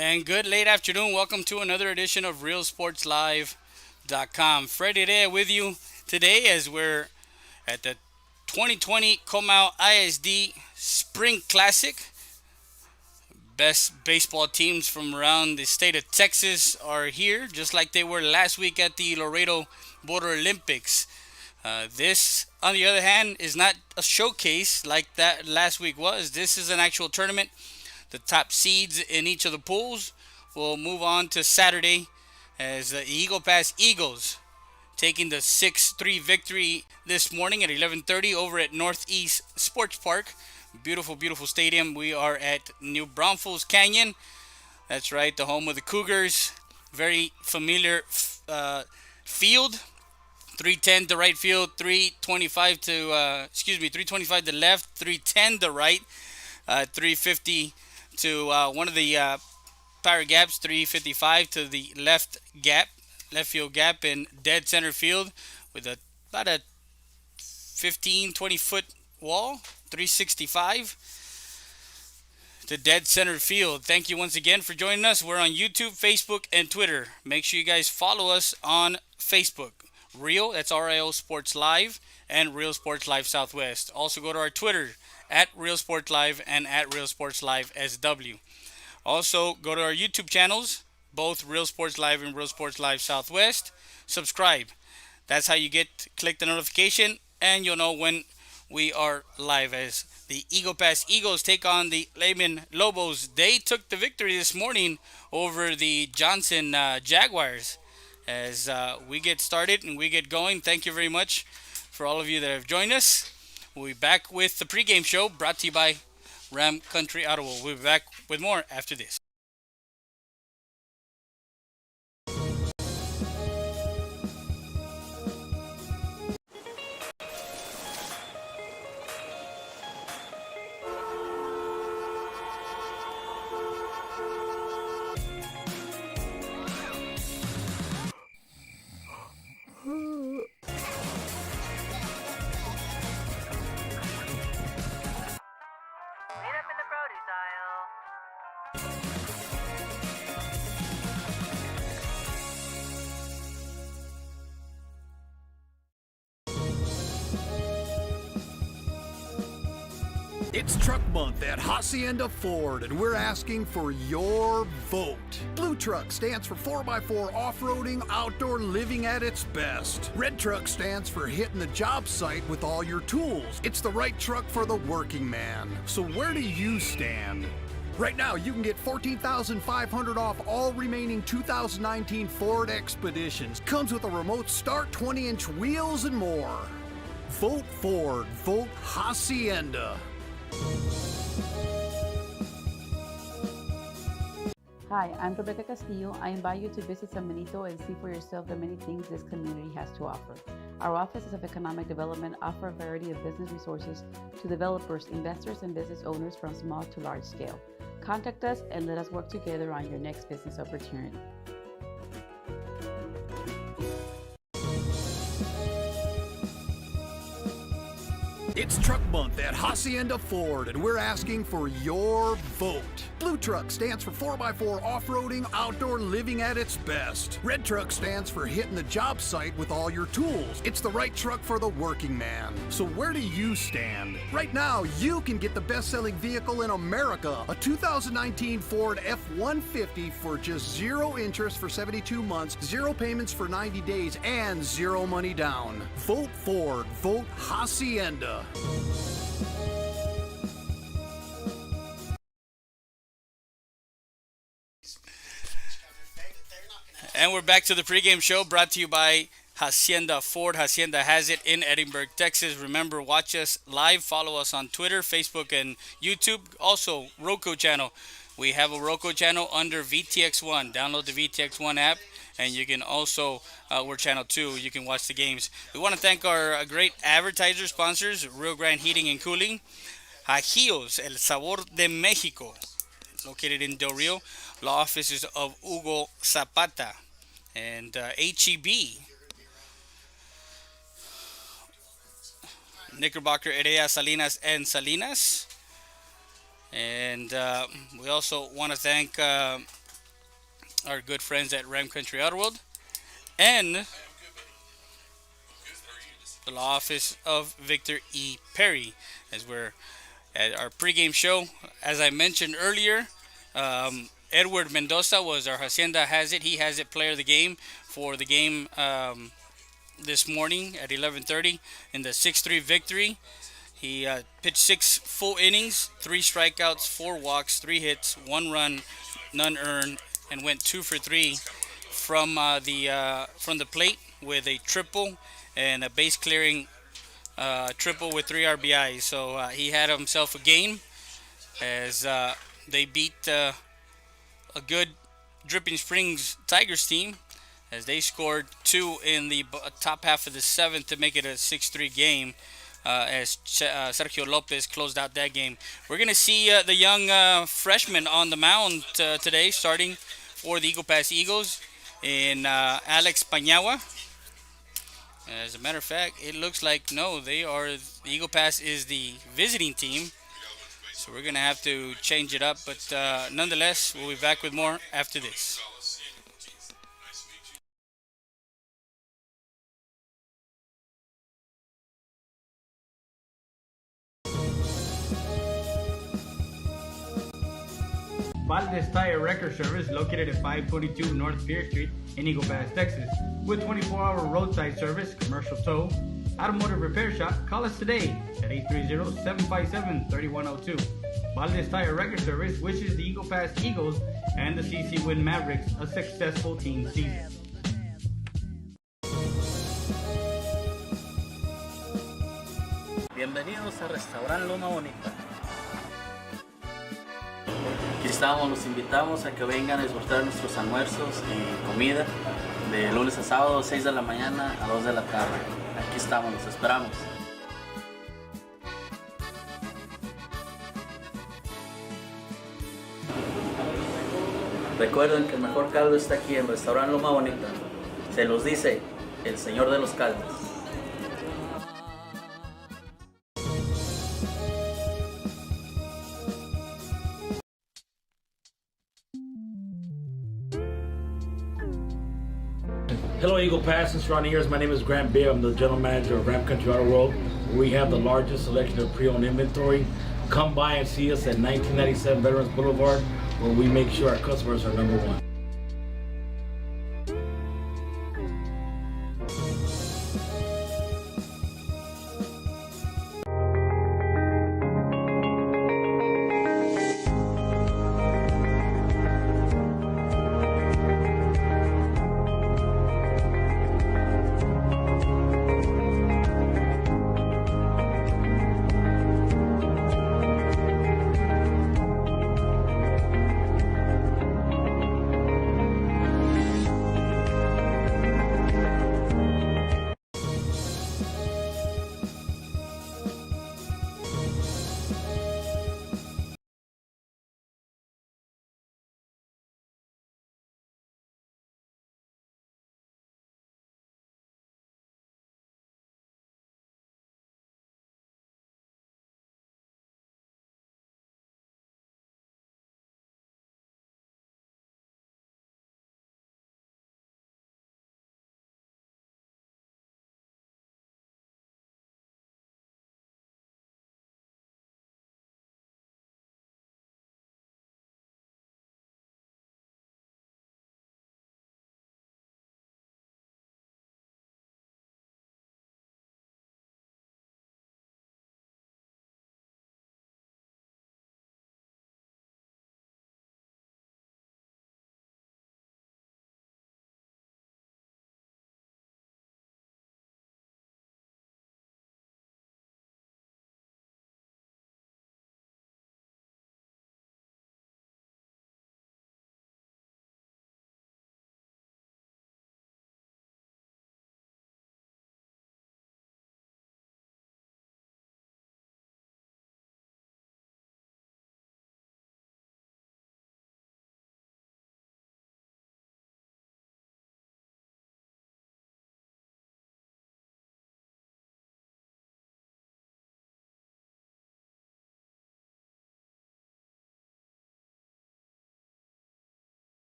And good late afternoon. Welcome to another edition of RealSportsLive.com. Freddie there with you today as we're at the 2020 Comal ISD Spring Classic. Best baseball teams from around the state of Texas are here, just like they were last week at the Laredo Border Olympics. This, on the other hand, is not a showcase like that last week was. This is an actual tournament. The top seeds in each of the pools will move on to Saturday as the Eagle Pass Eagles taking the 6-3 victory this morning at 11:30 over at Northeast Sports Park. Beautiful, beautiful stadium. We are at New Braunfels Canyon. That's right, the home of the Cougars. Very familiar field. 310 to right field, 325 to left, 310 to right, 350 to one of the power gaps, 355 to the left field gap in dead center field with about a 15-20 foot wall, 365 to dead center field. Thank you once again for joining us. We're on YouTube, Facebook, and Twitter. Make sure you guys follow us on Facebook. Real, that's RIO Sports Live, and Real Sports Live Southwest. Also go to our Twitter at Real Sports Live and at Real Sports Live SW. Also go to our YouTube channels, both Real Sports Live and Real Sports Live Southwest. Subscribe. That's how you click the notification and you'll know when we are live as the Eagle Pass Eagles take on the Lehman Lobos. They took the victory this morning over the Johnson Jaguars. As we get started and we get going, thank you very much for all of you that have joined us. We'll be back with the pregame show brought to you by Ram Country Auto. We'll be back with more after this. Meet up in the produce aisle. It's Truck Month at Hacienda Ford, and we're asking for your vote. Blue Truck stands for 4x4 off-roading, outdoor living at its best. Red Truck stands for hitting the job site with all your tools. It's the right truck for the working man. So where do you stand? Right now, you can get $14,500 off all remaining 2019 Ford Expeditions. Comes with a remote start, 20-inch wheels, and more. Vote Ford. Vote Hacienda. Hi, I'm Rebecca Castillo. I invite you to visit San Benito and see for yourself the many things this community has to offer. Our offices of economic development offer a variety of business resources to developers, investors, and business owners from small to large scale. Contact us and let us work together on your next business opportunity. It's Truck Month at Hacienda Ford, and we're asking for your vote. Blue Truck stands for 4x4 off-roading, outdoor living at its best. Red Truck stands for hitting the job site with all your tools. It's the right truck for the working man. So where do you stand? Right now, you can get the best-selling vehicle in America, a 2019 Ford F-150 for just 0 interest for 72 months, 0 payments for 90 days, and 0 money down. Vote Ford. Vote Hacienda. And we're back to the pregame show brought to you by Hacienda Ford. Hacienda has it in Edinburgh, Texas. Remember, watch us live. Follow us on Twitter, Facebook, and YouTube. Also, Roku channel. We have a Roku channel under VTX1. Download the VTX1 app, and you can also, we're channel 2. You can watch the games. We want to thank our great advertiser sponsors, Rio Grande Heating and Cooling, Ajíos, El Sabor de Mexico, located in Del Rio, law offices of Hugo Zapata, and HEB, Knickerbocker, Heredia, Salinas, and Salinas. And we also want to thank our good friends at Ram Country Auto World, and the law office of Victor E. Perry, as we're at our pregame show. As I mentioned earlier, Edward Mendoza was our Hacienda Has It. He has it player of the game for the game this morning at 11:30 in the 6-3 victory. He pitched 6 full innings, 3 strikeouts, 4 walks, 3 hits, 1 run, none earned, and went 2 for 3 from the plate with a triple and a base clearing triple with 3 RBIs. So he had himself a game as they beat a good Dripping Springs Tigers team as they scored 2 in the top half of the 7th to make it a 6-3 game. As Sergio Lopez closed out that game. We're going to see the young freshman on the mound today, starting for the Eagle Pass Eagles in Alex Pañagua. As a matter of fact, it looks like no, the Eagle Pass is the visiting team. So we're going to have to change it up. But nonetheless, we'll be back with more after this. Valdez Tire Record Service located at 522 North Pierce Street in Eagle Pass, Texas. With 24-hour roadside service, commercial tow, automotive repair shop, call us today at 830-757-3102. Valdez Tire Record Service wishes the Eagle Pass Eagles and the CC Win Mavericks a successful team season. Bienvenidos a Restaurant Loma Bonita. Aquí estamos, los invitamos a que vengan a disfrutar nuestros almuerzos y comida de lunes a sábado, 6 de la mañana a 2 de la tarde. Aquí estamos, los esperamos. Recuerden que el mejor caldo está aquí en Restaurant Loma Bonita. Se los dice el señor de los caldos. Hello Eagle Pass and surrounding areas. My name is Grant Beer. I'm the general manager of Ram Country Auto World. We have the largest selection of pre-owned inventory. Come by and see us at 1997 Veterans Boulevard, where we make sure our customers are number one.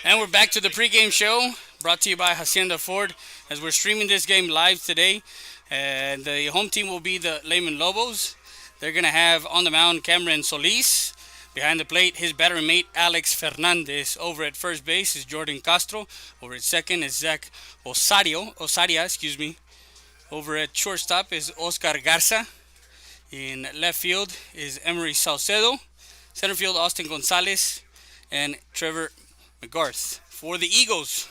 And we're back to the pregame show brought to you by Hacienda Ford as we're streaming this game live today. And the home team will be the Lehman Lobos. They're going to have on the mound Cameron Solis. Behind the plate, his batter mate Alex Fernandez. Over at first base is Jordan Castro. Over at second is Zach Osaria, excuse me. Over at shortstop is Oscar Garza. In left field is Emery Salcedo. Center field, Austin Gonzalez and Trevor McGarth. For the Eagles,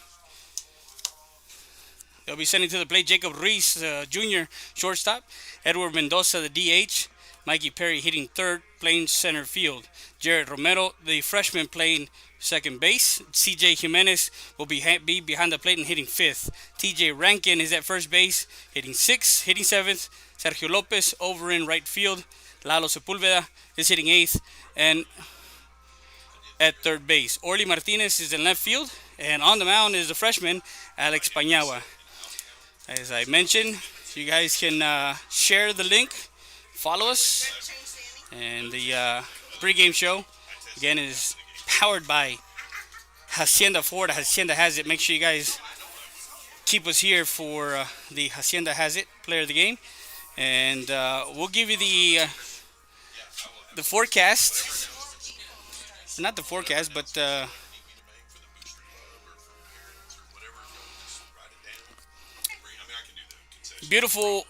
they'll be sending to the plate Jacob Reese, Jr., shortstop. Edward Mendoza, the DH. Mikey Perry hitting third, playing center field. Jared Romero, the freshman, playing second base. CJ Jimenez will be behind the plate and hitting fifth. TJ Rankin is at first base, hitting sixth. Hitting seventh, Sergio Lopez over in right field. Lalo Sepulveda is hitting eighth. And at third base, Orly Martinez is in left field. And on the mound is the freshman, Alex Pañagua. As I mentioned, you guys can share the link, follow us, and the pregame show, again, is powered by Hacienda Ford. Hacienda Has It. Make sure you guys keep us here for the Hacienda Has It player of the game. And we'll give you the forecast. Not the forecast, but beautiful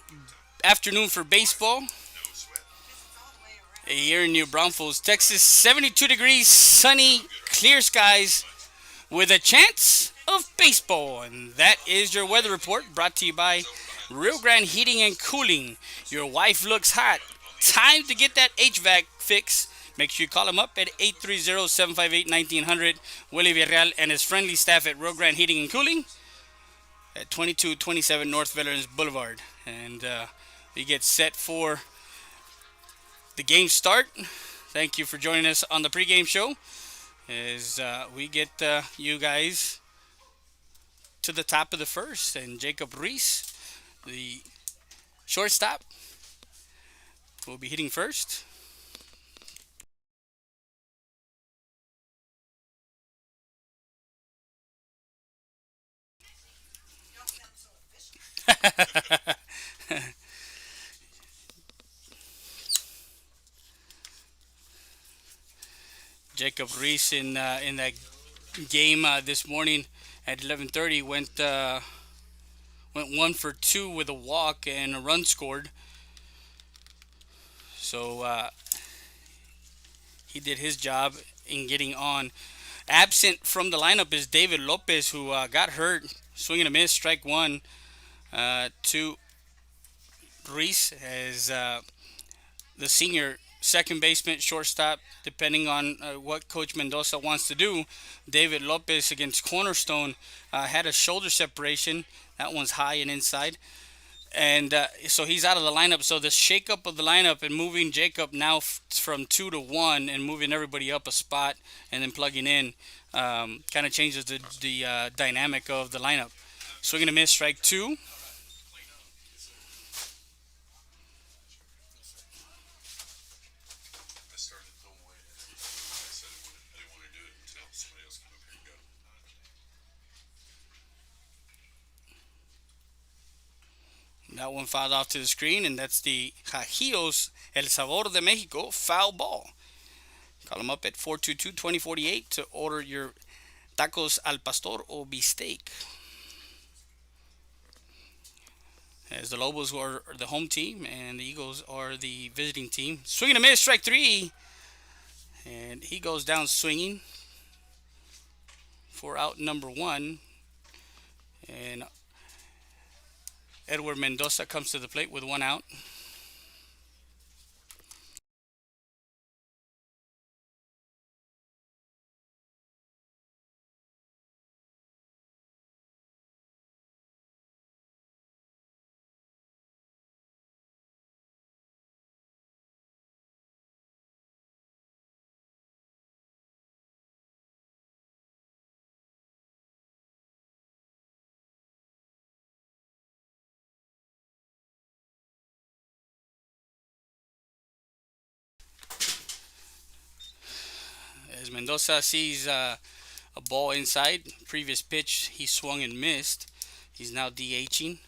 afternoon for baseball here in New Braunfels, Texas. 72 degrees, sunny, clear skies with a chance of baseball. And that is your weather report brought to you by Rio Grande Heating and Cooling. Your wife looks hot. Time to get that HVAC fix. Make sure you call him up at 830-758-1900. Willie Villarreal and his friendly staff at Rio Grande Heating and Cooling at 2227 North Veterans Boulevard. And we get set for the game start. Thank you for joining us on the pregame show as we get you guys to the top of the first. And Jacob Reese, the shortstop, will be hitting first. Jacob Reese in that game this morning at 11:30 went 1 for 2 with a walk and a run scored. So he did his job in getting on. Absent from the lineup is David Lopez, who got hurt, swing and a miss, strike one to Reese as the senior second baseman, shortstop, depending on what Coach Mendoza wants to do. David Lopez against Cornerstone had a shoulder separation. That one's high and inside. And so he's out of the lineup. So the shakeup of the lineup and moving Jacob now from 2 to 1 and moving everybody up a spot and then plugging in kind of changes the dynamic of the lineup. Swing and a miss, strike two. That one fouled off to the screen, and that's the Cajios El Sabor de Mexico foul ball. Call them up at 422-2048 to order your tacos al pastor or bistec. As the Lobos are the home team and the Eagles are the visiting team. Swing and a miss, strike three. And he goes down swinging for out number one. And Edward Mendoza comes to the plate with one out. As Mendoza sees A ball inside. Previous pitch, he swung and missed. He's now DHing.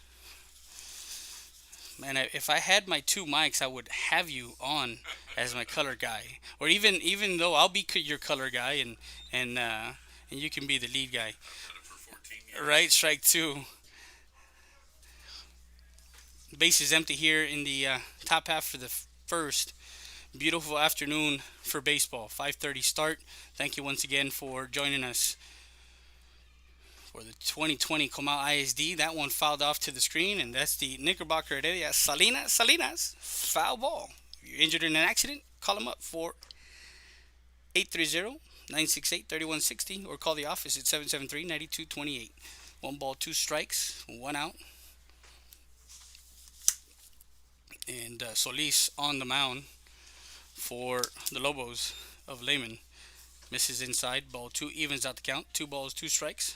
Man, if I had my two mics, I would have you on as my color guy, or even though I'll be your color guy, and and you can be the lead guy. Right, strike two. Base is empty here in the top half for the first. Beautiful afternoon for baseball. 5:30 start. Thank you once again for joining us for the 2020 Comal ISD. That one fouled off to the screen, and that's the Knickerbocker Heredia Salinas foul ball. If you're injured in an accident, call them up for 830-968-3160 or call the office at 773-9228. One ball, two strikes, one out. And Solis on the mound for the Lobos of Lehman. Misses inside, ball two, evens out the count. 2 balls, 2 strikes.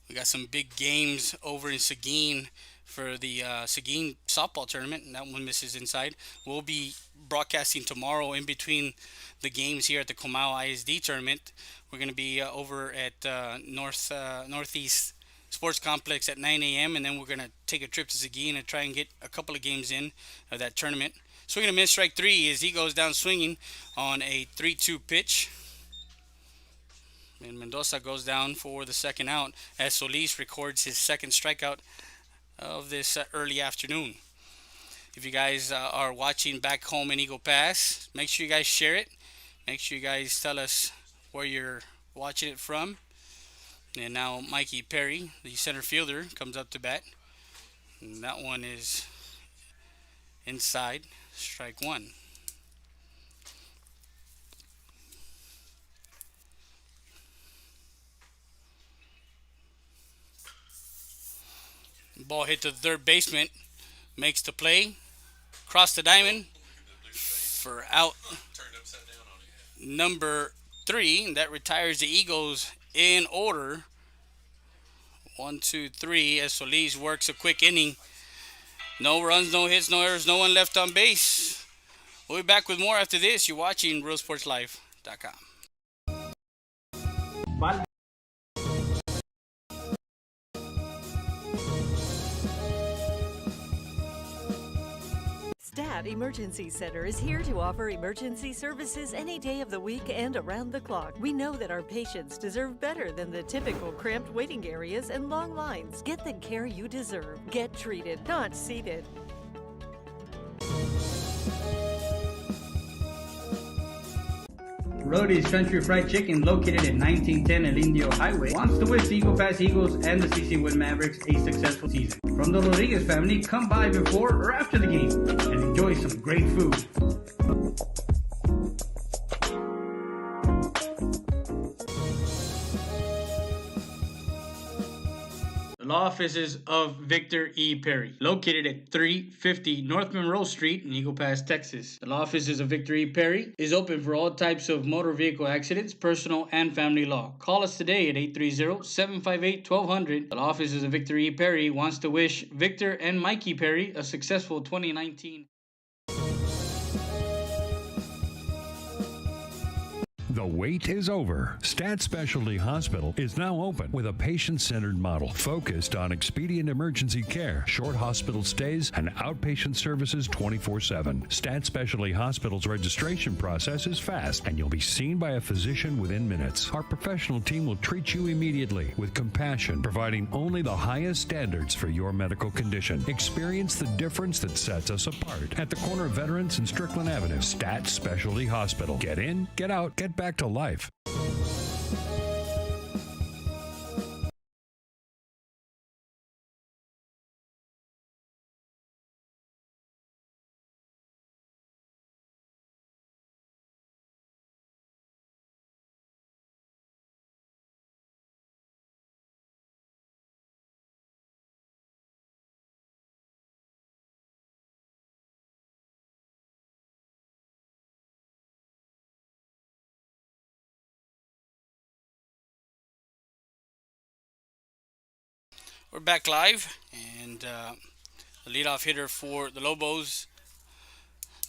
We got some big games over in Seguin for the Seguin softball tournament, and that one misses inside. We'll be broadcasting tomorrow in between the games here at the Comal ISD tournament. We're going to be over at Northeast Sports Complex at 9 a.m. and then we're going to take a trip to Seguin and try and get a couple of games in of that tournament. Swinging a miss, strike three as he goes down swinging on a 3-2 pitch. And Mendoza goes down for the second out as Solis records his second strikeout of this early afternoon. If you guys are watching back home in Eagle Pass, make sure you guys share it. Make sure you guys tell us where you're watching it from. And now Mikey Perry, the center fielder, comes up to bat. And that one is inside, strike one. Ball hit to the third baseman, makes the play, cross the diamond for out number 3. That retires the Eagles in order. 1, 2, 3 as Solis works a quick inning. No runs, no hits, no errors, no one left on base. We'll be back with more after this. You're watching RealSportsLife.com. Stat Emergency Center is here to offer emergency services any day of the week and around the clock. We know that our patients deserve better than the typical cramped waiting areas and long lines. Get the care you deserve. Get treated, not seated. Rody's Country Fried Chicken, located at 1910 El Indio Highway, wants to wish the Eagle Pass Eagles and the CC Wind Mavericks a successful season. From the Rodriguez family, come by before or after the game and enjoy some great food. The law offices of Victor E. Perry, located at 350 North Monroe Street in Eagle Pass, Texas. The law offices of Victor E. Perry is open for all types of motor vehicle accidents, personal and family law. Call us today at 830-758-1200. The law offices of Victor E. Perry wants to wish Victor and Mikey Perry a successful 2019. The wait is over. Stat Specialty Hospital is now open with a patient-centered model focused on expedient emergency care, short hospital stays, and outpatient services 24/7. Stat Specialty Hospital's registration process is fast, and you'll be seen by a physician within minutes. Our professional team will treat you immediately with compassion, providing only the highest standards for your medical condition. Experience the difference that sets us apart at the corner of Veterans and Strickland Avenue. Stat Specialty Hospital. Get in, get out, get back to life. We're back live, and the leadoff hitter for the Lobos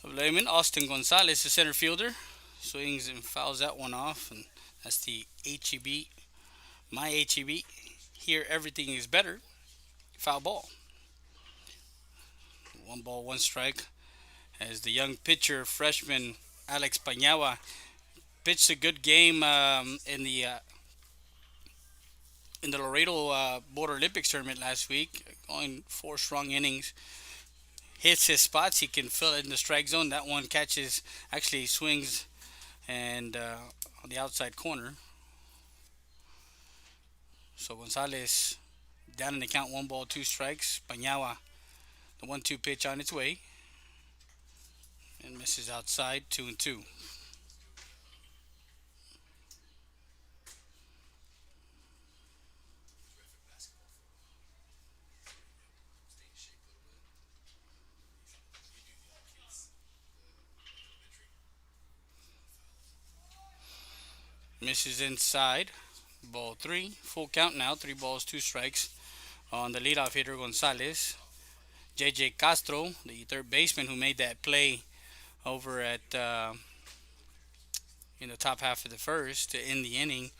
of Lehman. Austin Gonzalez, the center fielder, swings and fouls that one off, and that's the HEB. My HEB. Here, everything is better. Foul ball. One ball, one strike. As the young pitcher, freshman Alex Panyagua, pitched a good game in the Laredo Border Olympics tournament last week, going four strong innings. Hits his spots. He can fill it in the strike zone. That one catches, actually swings and on the outside corner. So Gonzalez down in the count, one ball, two strikes. Panyagua, the 1-2 pitch on its way, and misses outside, 2-2. Misses inside, ball three. Full count now, three balls, two strikes on the leadoff hitter Gonzalez. J.J. Castro, the third baseman who made that play over at in the top half of the first to end the inning,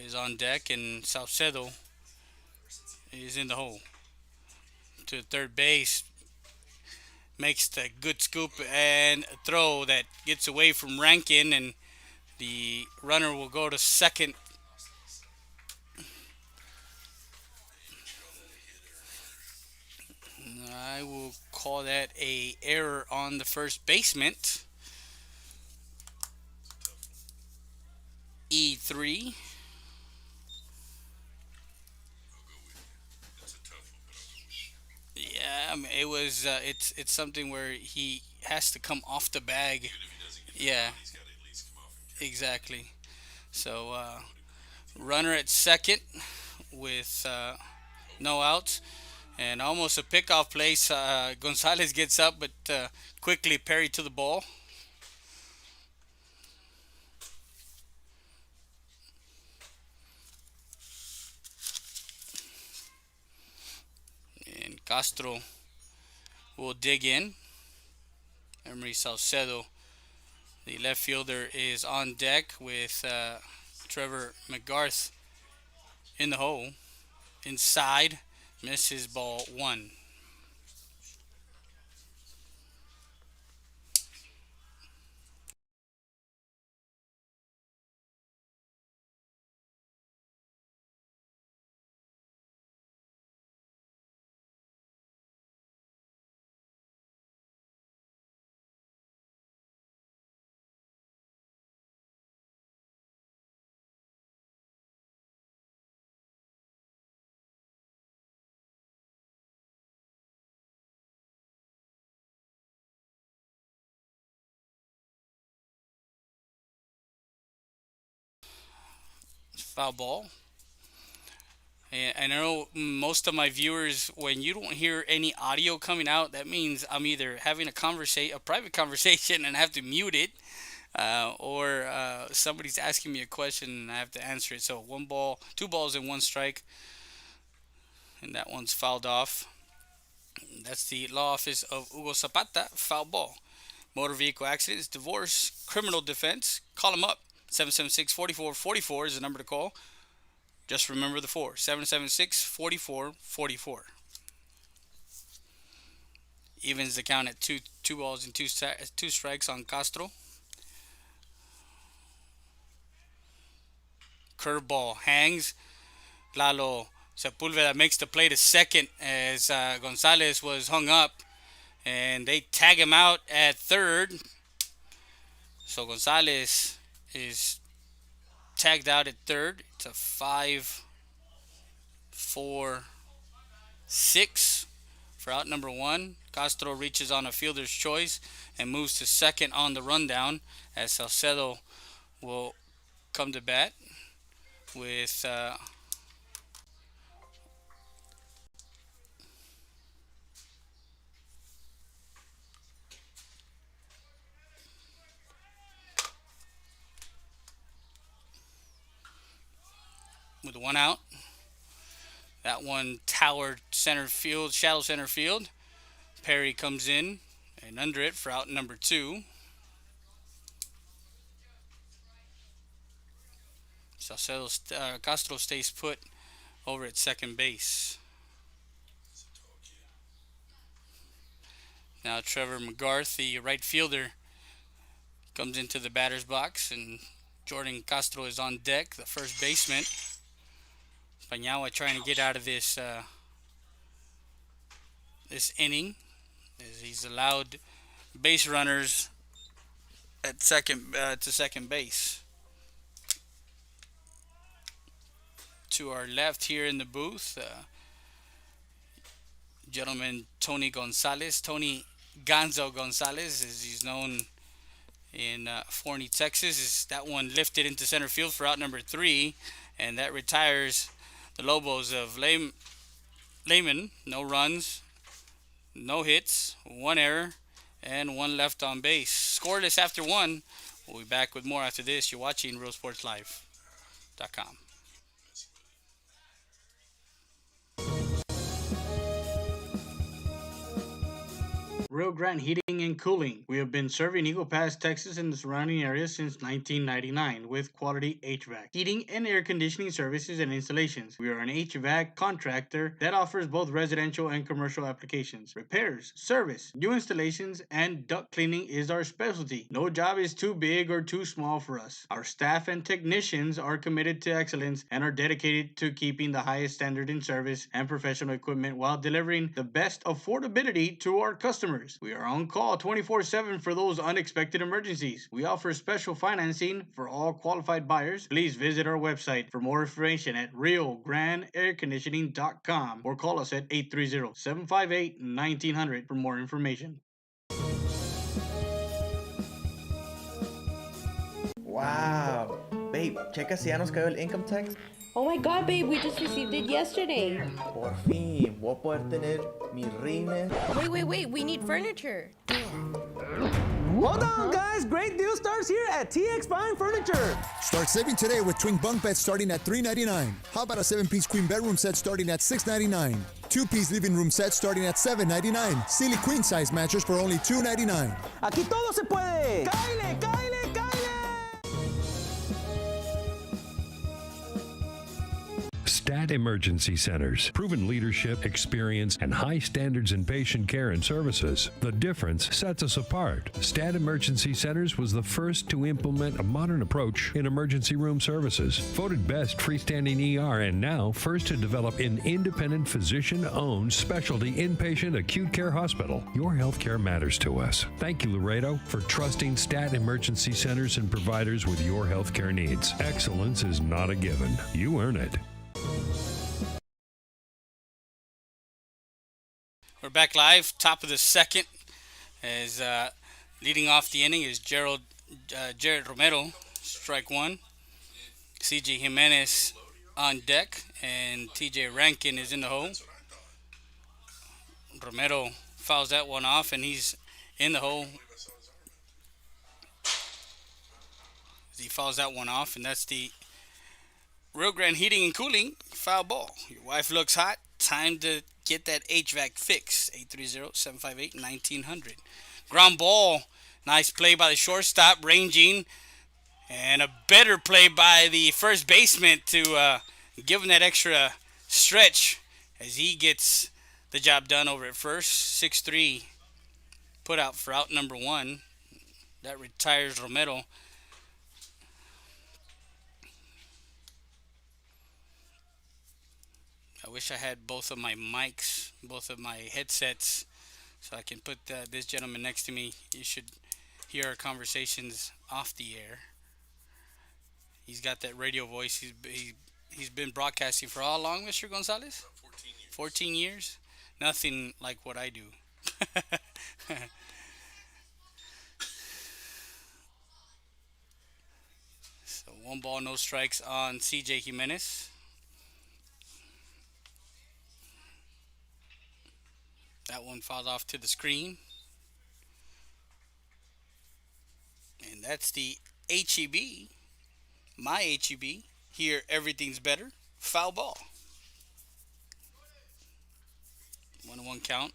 is on deck, and Salcedo is in the hole. To third base, makes the good scoop and throw that gets away from Rankin, and the runner will go to second. I will call that a error on the first baseman. E3. Yeah, I mean, it was. It's something where he has to come off the bag. Yeah, exactly. So runner at second with no outs and almost a pickoff place. Gonzalez gets up, but quickly parried to the ball. And Castro will dig in. Emery Salcedo, the left fielder, is on deck with Trevor McGarth in the hole. Inside, misses ball one. Foul ball. And I know most of my viewers, when you don't hear any audio coming out, that means I'm either having a private conversation, and I have to mute it, or somebody's asking me a question and I have to answer it. So one ball, two balls and one strike, and that one's fouled off. That's the law office of Hugo Zapata. Foul ball. Motor vehicle accidents, divorce, criminal defense. Call them up. 776-4444 is the number to call. Just remember the 4. 776-4444. Evens the count at two balls and two strikes on Castro. Curveball hangs. Lalo Sepulveda makes the play to second as Gonzalez was hung up, and they tag him out at third. So Gonzalez is tagged out at third. It's a 5-4-6 for out number one. Castro reaches on a fielder's choice and moves to second on the rundown, as Salcedo will come to bat with one out. That one towered center field, shallow center field. Perry comes in and under it for out number two. Salcedo Castro stays put over at second base. Now Trevor McGarth, the right fielder, comes into the batter's box, and Jordan Castro is on deck, the first baseman. Panyao trying to get out of this inning as he's allowed base runners at second base. To our left here in the booth, gentleman Tony Gonzalez, Tony Gonzo Gonzalez, as he's known in Forney, Texas. Is that one lifted into center field for out number three, and that retires the Lobos of Lehman. No runs, no hits, one error, and one left on base. Scoreless after one. We'll be back with more after this. You're watching RealSportsLive.com. Rio Grande Heating and Cooling. We have been serving Eagle Pass, Texas and the surrounding area since 1999 with quality HVAC, heating and air conditioning services and installations. We are an HVAC contractor that offers both residential and commercial applications. Repairs, service, new installations, and duct cleaning is our specialty. No job is too big or too small for us. Our staff and technicians are committed to excellence and are dedicated to keeping the highest standard in service and professional equipment while delivering the best affordability to our customers. We are on call 24/7 for those unexpected emergencies. We offer special financing for all qualified buyers. Please visit our website for more information at RioGrandeAirConditioning.com or call us at 830-758-1900 for more information. Wow. Babe, checa si ya nos cayó el income tax. Oh my god, babe, we just received it yesterday. Por fin, voy a poder tener mi rines. Wait, we need furniture. Hold on, guys. Great deal starts here at TX Fine Furniture. Start saving today with twin bunk beds starting at $399. How about a 7-piece queen bedroom set starting at $699? 2-piece living room set starting at $799. Silly queen size mattress for only $299. Aquí todo se puede. ¡Cáile, cáile! Stat Emergency Centers. Proven leadership, experience, and high standards in patient care and services. The difference sets us apart. Stat Emergency Centers was the first to implement a modern approach in emergency room services. Voted best freestanding ER and now first to develop an independent physician-owned specialty inpatient acute care hospital. Your healthcare matters to us. Thank you, Laredo, for trusting Stat Emergency Centers and providers with your healthcare needs. Excellence is not a given. You earn it. We're back live, top of the second, as leading off the inning is Jared Romero, strike one. CJ Jimenez on deck, and TJ Rankin is in the hole. Romero fouls that one off, and he's in the hole. He fouls that one off, and that's the Rio Grande Heating and Cooling foul ball. Your wife looks hot. Time to get that HVAC fix. 830-758-1900. Ground ball. Nice play by the shortstop, ranging. And a better play by the first baseman to give him that extra stretch as he gets the job done over at first. 6-3 put out for out number one. That retires Romero. I wish I had both of my mics, both of my headsets, so I can put this gentleman next to me. You should hear our conversations off the air. He's got that radio voice. He's been broadcasting for how long, Mr. Gonzalez? 14 years. 14 years? Nothing like what I do. So 1 ball, no strikes on CJ Jimenez. That one falls off to the screen. And that's the HEB. My HEB. Here, everything's better. Foul ball. 1-1 count.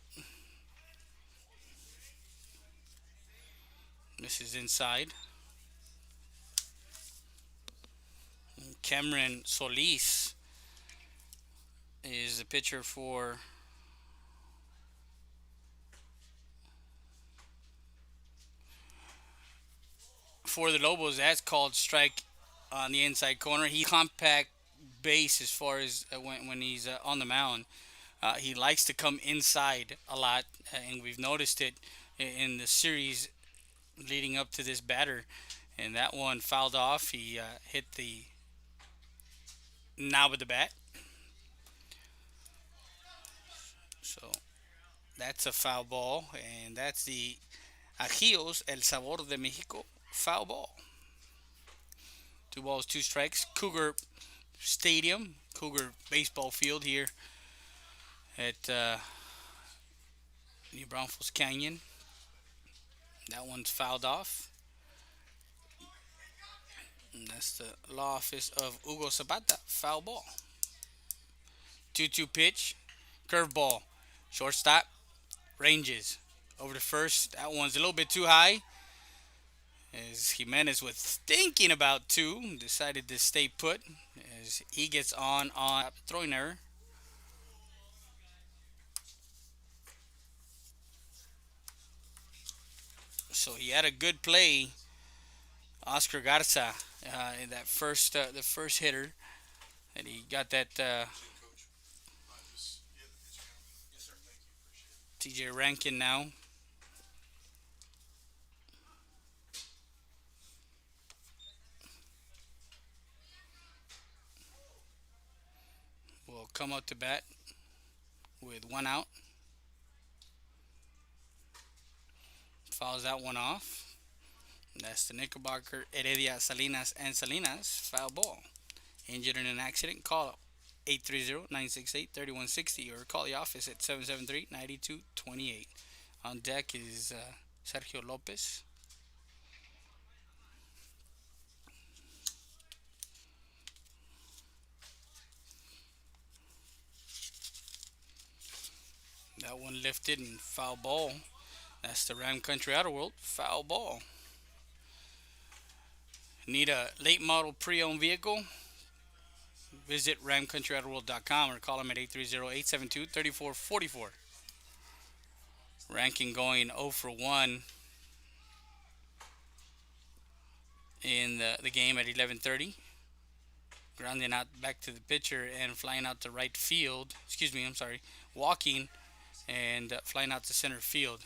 Misses inside. Cameron Solis is the pitcher for the Lobos. That's called strike on the inside corner. He compact base as far as when he's on the mound. He likes to come inside a lot, and we've noticed it in the series leading up to this batter. And that one fouled off. He hit the knob of the bat. So that's a foul ball, and that's the Ajios El Sabor de Mexico foul ball. 2 balls, 2 strikes. Cougar Stadium, Cougar baseball field here at New Braunfels Canyon. That one's fouled off. And that's the law office of Hugo Zapata. Foul ball. 2-2 pitch. Curveball. Shortstop. Ranges. Over to first. That one's a little bit too high. As Jimenez was thinking about two. Decided to stay put. As he gets on throwing error. So he had a good play. Oscar Garza, in that the first hitter, and he got that TJ Rankin now. Will come up to bat with 1 out. Fouls that one off. That's the Knickerbocker, Heredia, Salinas, and Salinas foul ball. Injured in an accident, call 830-968-3160 or call the office at 773-9228. On deck is Sergio Lopez. That one lifted and foul ball. That's the Ram Country Outer World foul ball. Need a late model pre-owned vehicle? Visit ramcountryouterworld.com or call them at 830-872-3444. Ranking going 0 for 1 in the game at 11:30. Grounding out back to the pitcher and flying out to right field. Walking and flying out to center field.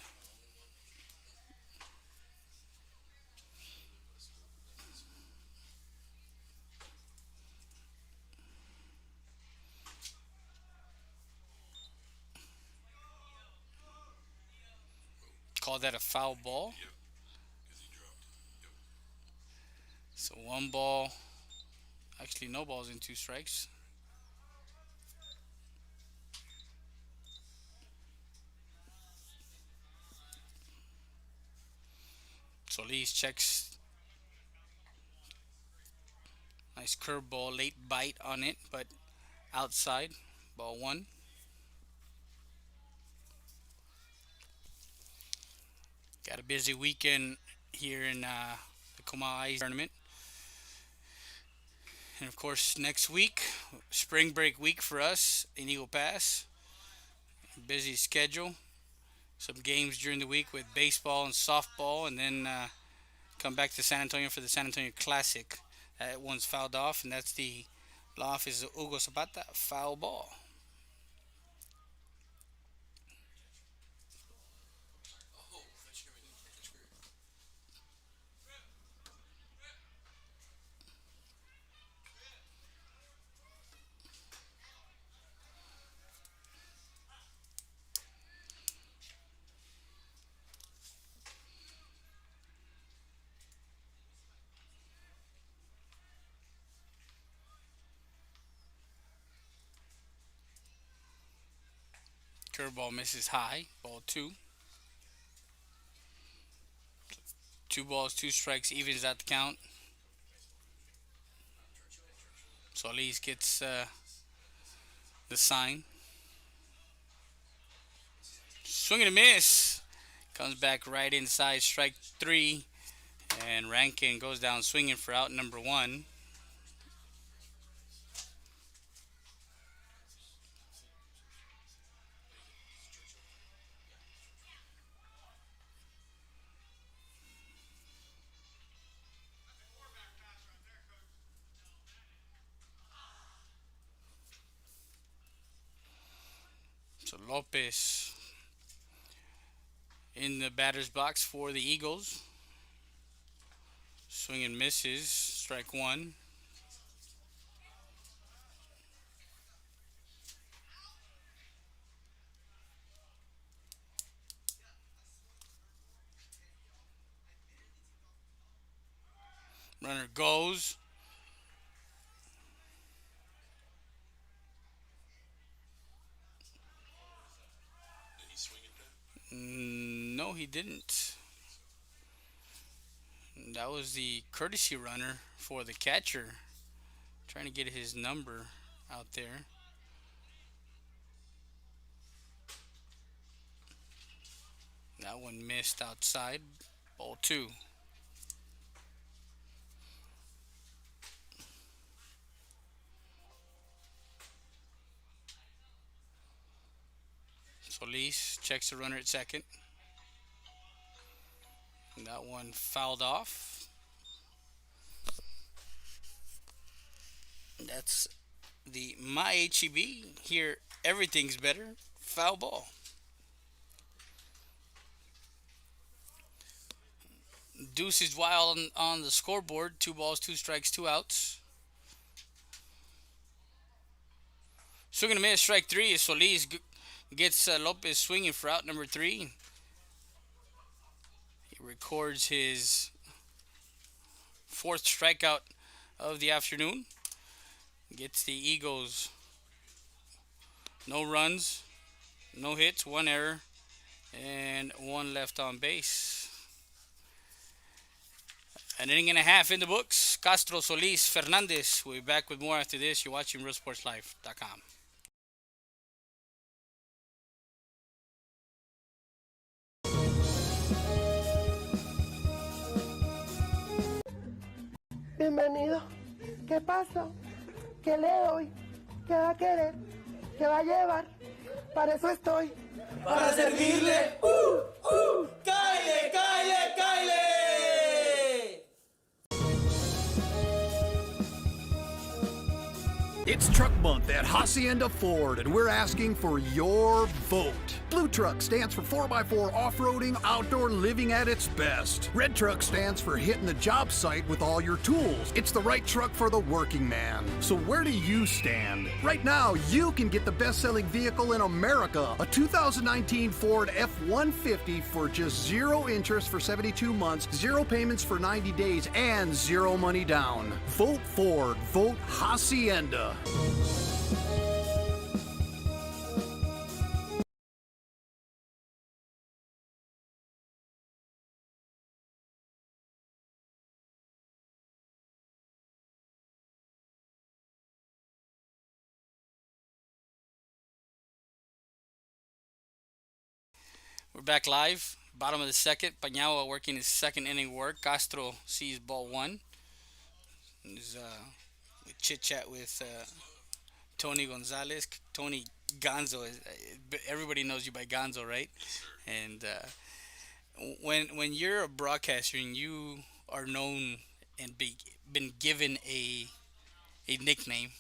Call that a foul ball. So 1 ball, actually no balls and 2 strikes. Solis checks. Nice curveball, late bite on it, but outside. Ball 1. Got a busy weekend here in the Comal ISD tournament. And of course, next week, spring break week for us in Eagle Pass. Busy schedule. Some games during the week with baseball and softball, and then come back to San Antonio for the San Antonio Classic. That one's fouled off, and that's the law office of Hugo Zapata. Foul ball. Curveball misses high. Ball 2. 2 balls, 2 strikes, evens out the count. Solis gets the sign. Swing and a miss. Comes back right inside. Strike 3 And Rankin goes down swinging for out number one. So Lopez in the batter's box for the Eagles. Swing and misses. Strike one. Runner goes. No, he didn't. That was the courtesy runner for the catcher. Trying to get his number out there. That one missed outside. Ball two. Solis checks the runner at second. And that one fouled off. That's the My HEB. Here, everything's better. Foul ball. Deuce is wild on the scoreboard. 2 balls, 2 strikes, 2 outs. Swing and a miss. Strike three. Solis gets Lopez swinging for out number three. He records his fourth strikeout of the afternoon. Gets the Eagles no runs, no hits, 1 error, and 1 left on base. An inning and a half in the books. Castro, Solis, Fernandez. We'll be back with more after this. You're watching RealSportsLife.com. Bienvenido. ¿Qué pasa? ¿Qué le doy? ¿Qué va a querer? ¿Qué va a llevar? Para eso estoy. Para servirle. ¡Cáile, cáile, cáile! It's Truck Month at Hacienda Ford, and we're asking for your vote. Blue Truck stands for 4x4 off-roading, outdoor living at its best. Red Truck stands for hitting the job site with all your tools. It's the right truck for the working man. So where do you stand? Right now, you can get the best-selling vehicle in America, a 2019 Ford F-150 for just 0 interest for 72 months, 0 payments for 90 days, and 0 money down. Vote Ford. Vote Hacienda. We're back live. Bottom of the second. Pañawa working his second inning work. Castro sees ball one. There's chit chat with Tony Gonzalez. Tony Gonzo. Everybody knows you by Gonzo, right? And when you're a broadcaster and you are known and been given a nickname,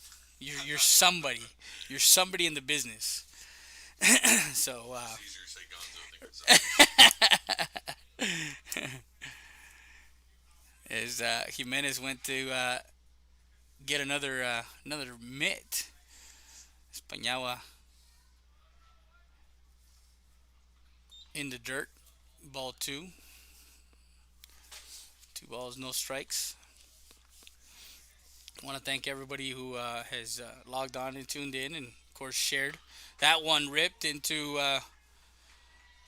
you're somebody. You're somebody in the business. So. As Jimenez went to get another mitt. Españawa in the dirt. Ball two. 2 balls, no strikes. I want to thank everybody who has logged on and tuned in and, of course, shared. That one ripped into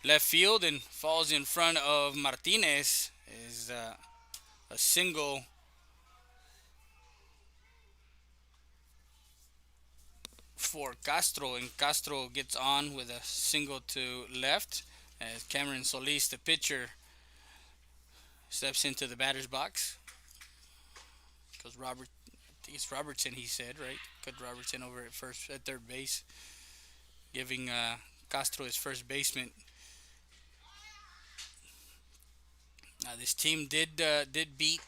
left field and falls in front of Martinez. Is a single for Castro, and Castro gets on with a single to left as Cameron Solis, the pitcher, steps into the batter's box. Because Robert, I think it's Robertson. He said right. Cut Robertson over at third base, giving Castro his first baseman. This team did beat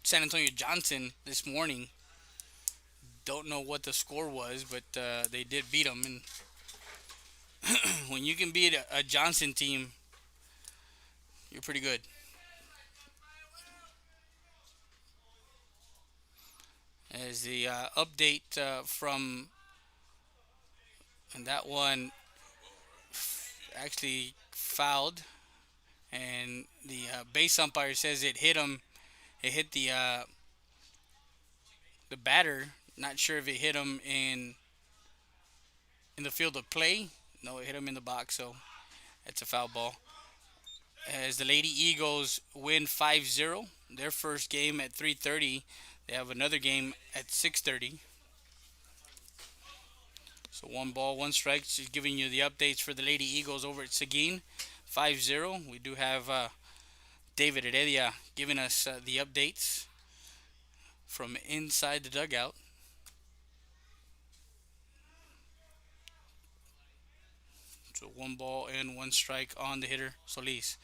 San Antonio Johnson this morning. Don't know what the score was, but they did beat them. And when you can beat a Johnson team, you're pretty good. As the update from and that one actually fouled, and the base umpire says it hit him. It hit the batter. Not sure if it hit him in the field of play. No, it hit him in the box, so it's a foul ball. As the Lady Eagles win 5-0, their first game at 3:30. They have another game at 6:30. So 1-1 just giving you the updates for the Lady Eagles over at Seguin. 5-0. We do have David Heredia giving us the updates from inside the dugout. So 1-1 on the hitter, Solis.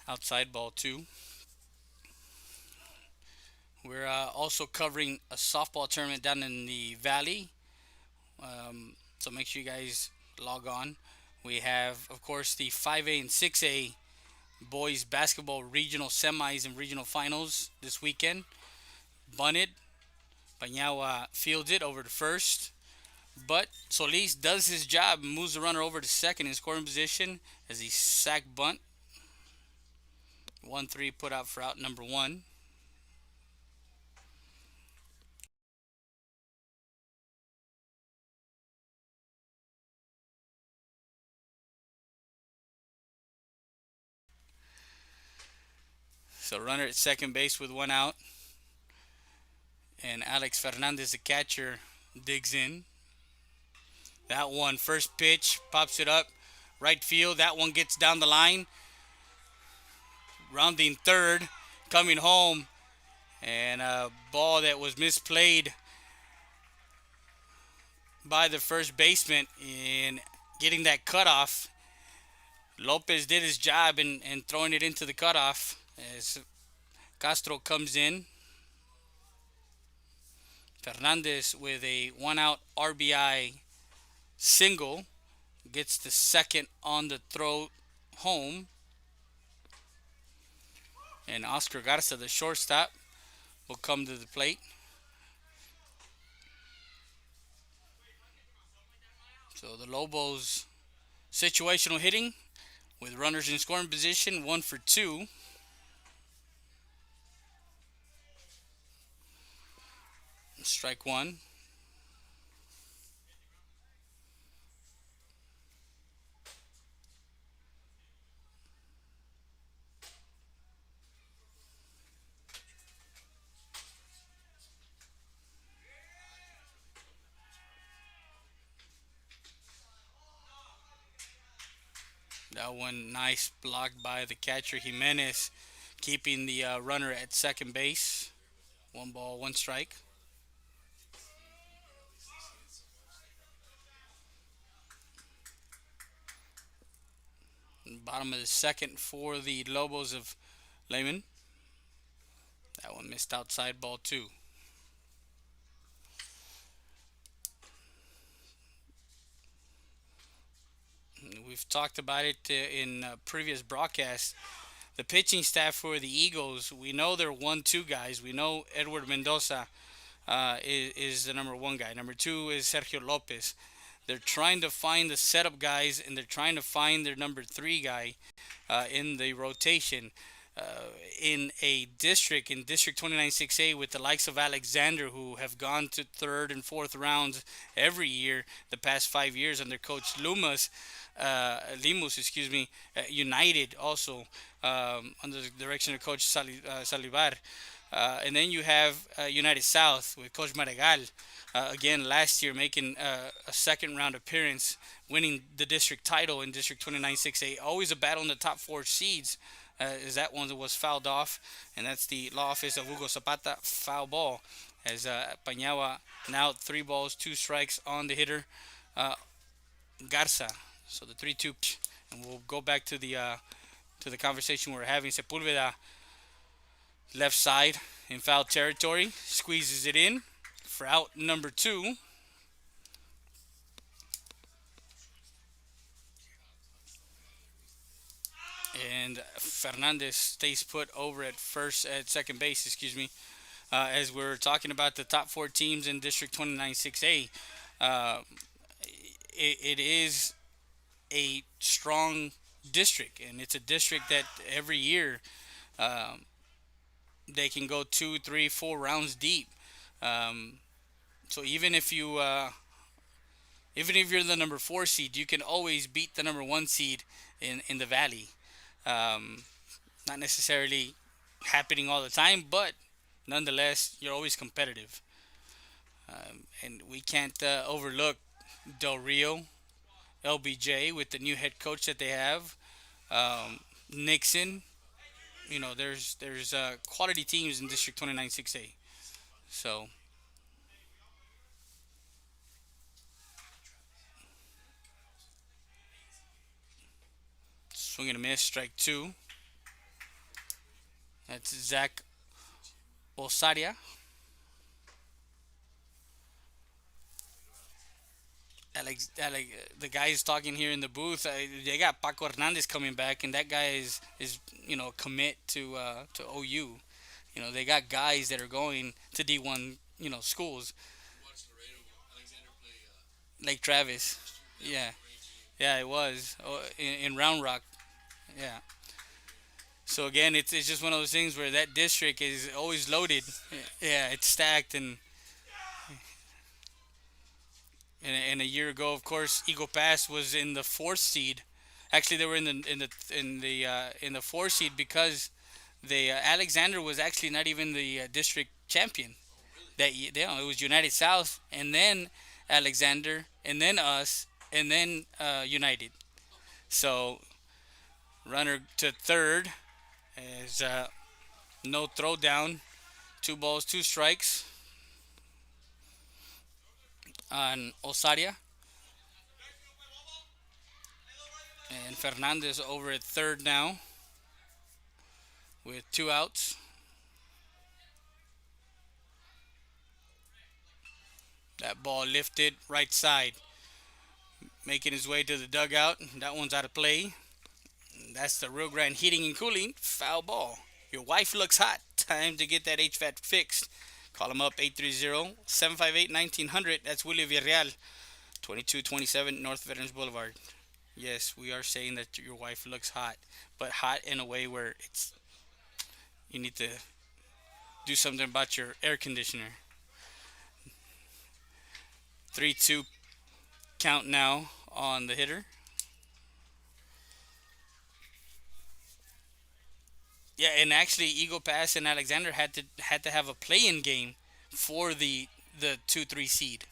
Outside ball 2. We're also covering a softball tournament down in the Valley. So make sure you guys log on. We have, of course, the 5A and 6A boys basketball regional semis and regional finals this weekend. Bunted. Pañawa fields it over to first. But Solis does his job and moves the runner over to second in scoring position as he sack bunt. 1-3 put out for out number 1. So runner at second base with 1 out. And Alex Fernandez, the catcher, digs in. That one, first pitch, pops it up. Right field, that one gets down the line. Rounding third, coming home. And a ball that was misplayed by the first baseman in getting that cutoff. Lopez did his job in throwing it into the cutoff as Castro comes in. Fernandez with a 1-out RBI single gets the second on the throw home. And Oscar Garza, the shortstop, will come to the plate. So the Lobos situational hitting with runners in scoring position, 1 for 2. Strike 1. That one nice block by the catcher Jimenez, keeping the runner at second base. 1-1. Bottom of the second for the Lobos of Lehman. That one missed outside, ball 2. We've talked about it in previous broadcasts. The pitching staff for the Eagles, we know they're 1-2 guys. We know Edward Mendoza is the number 1 guy. Number 2 is Sergio Lopez. They're trying to find the setup guys, and they're trying to find their number 3 guy in the rotation. In District 29 6A with the likes of Alexander, who have gone to 3rd and 4th rounds every year the past 5 years under Coach Limus, United also under the direction of Coach Salivar. And then you have United South with Coach Maragall. Again, last year making a second round appearance, winning the district title in District 29 6A. Always a battle in the top 4 seeds as that one was fouled off, and that's the law office of Hugo Zapata, foul ball, as Pañawa now 3 balls, 2 strikes on the hitter, uh, Garza. So the 3-2, and we'll go back to the conversation we are having. Sepulveda, left side in foul territory, squeezes it in for out number 2. And Fernandez stays put over at second base, excuse me. As we're talking about the top 4 teams in District 29 6A, uh, it is a strong district, and it's a district that every year um, they can go 2, 3, 4 rounds deep. Um, so even if you're the number 4 seed, you can always beat the number 1 seed in the valley. Um, Not necessarily happening all the time, but nonetheless, you're always competitive. And we can't overlook Del Rio, LBJ with the new head coach that they have, Nixon. There's quality teams in District 29 6A. So swing and a miss, strike 2. That's Zach Osaria. The guys talking here in the booth, they got Paco Hernandez coming back, and that guy is commit to OU. They got guys that are going to D1 schools. Lake Travis, yeah, yeah, it was in Round Rock, yeah. So again, it's just one of those things where that district is always loaded. Yeah, it's stacked, and a year ago, of course, Eagle Pass was in the 4th seed. Actually, they were in the 4th seed because the Alexander was actually not even the district champion. It was United South, and then Alexander, and then us, and then United. So runner to third is no throwdown, 2 balls, 2 strikes on Osaria. And Fernandez over at third now with 2 outs. That ball lifted right side, making his way to the dugout. That one's out of play. That's the Rio Grande Heating and Cooling foul ball. Your wife looks hot. Time to get that HVAC fixed. Call them up 830-758-1900. That's Willie Villarreal, 2227 North Veterans Boulevard. Yes, we are saying that your wife looks hot, but hot in a way where you need to do something about your air conditioner. 3-2 count now on the hitter. Yeah, and actually Eagle Pass and Alexander had to have a play-in game for the 2-3 seed.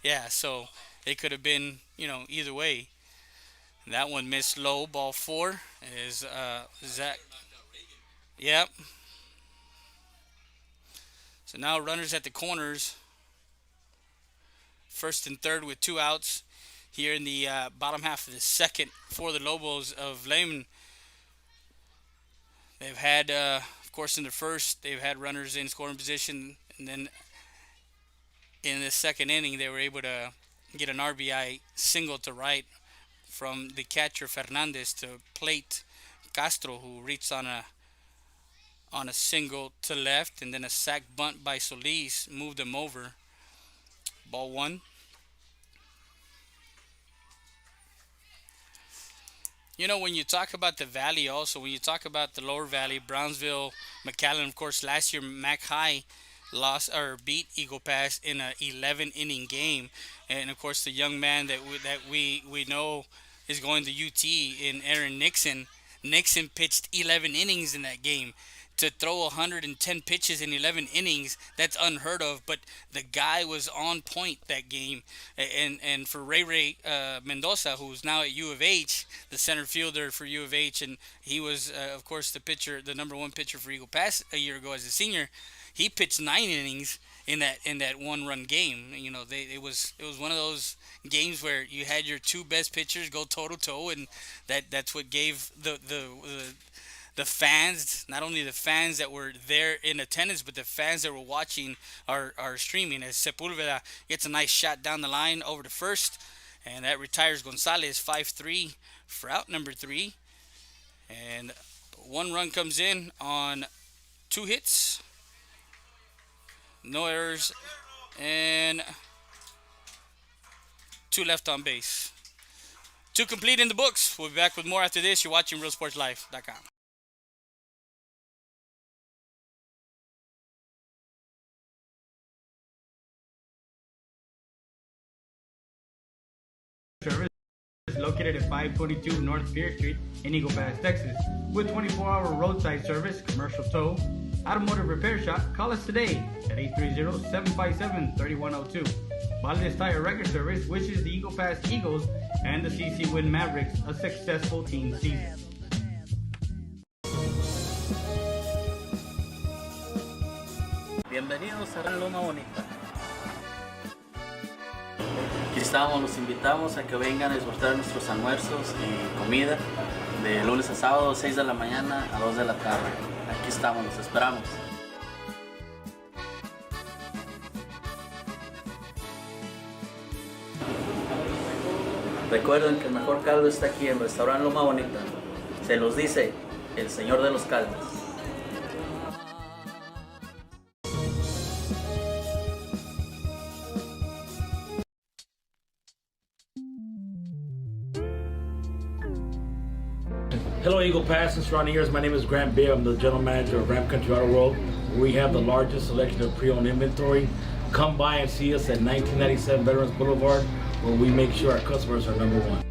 Yeah, so it could have been either way. That one missed low. Ball 4 is Zach. Yep. So now runners at the corners. First and third with 2 outs here in the bottom half of the second for the Lobos of Lehman. They've had, of course, in the first, they've had runners in scoring position, and then in the second inning, they were able to get an RBI single to right from the catcher Fernandez to plate Castro, who reached on a single to left, and then a sac bunt by Solis moved them over. Ball 1. When you talk about the Valley also, when you talk about the Lower Valley, Brownsville, McAllen, of course, last year Mac High beat Eagle Pass in an 11-inning game. And, of course, the young man that we know is going to UT in Aaron Nixon. Nixon pitched 11 innings in that game. to throw 110 pitches in 11 innings, that's unheard of. But the guy was on point that game. And for Ray Mendoza, who's now at U of H, the center fielder for U of H, and he was, of course, the number one pitcher for Eagle Pass a year ago as a senior. He pitched 9 innings in that one run game. It was one of those games where you had your two best pitchers go toe to toe, and that's what gave the fans, not only the fans that were there in attendance, but the fans that were watching our streaming. As Sepulveda gets a nice shot down the line over to first, and that retires Gonzalez 5-3 for out number 3. And one run comes in on 2 hits, no errors, and 2 left on base. 2 complete in the books. We'll be back with more after this. You're watching RealSportsLive.com. Service is located at 522 North Pierce Street in Eagle Pass, Texas. With 24-hour roadside service, commercial tow, automotive repair shop, call us today at 830-757-3102. Valdez Tire Record Service wishes the Eagle Pass Eagles and the CC Win Mavericks a successful team season. Bienvenidos a Loma Bonita. Aquí estamos, los invitamos a que vengan a disfrutar nuestros almuerzos y comida de lunes a sábado, 6 de la mañana a 2 de la tarde. Aquí estamos, los esperamos. Recuerden que el mejor caldo está aquí en Restaurante Loma Bonita. Se los dice el señor de los caldos. Hello, Eagle Pass and surrounding areas. My name is Grant Beer. I'm the general manager of Ram Country Auto World. We have the largest selection of pre-owned inventory. Come by and see us at 1997 Veterans Boulevard, where we make sure our customers are number one.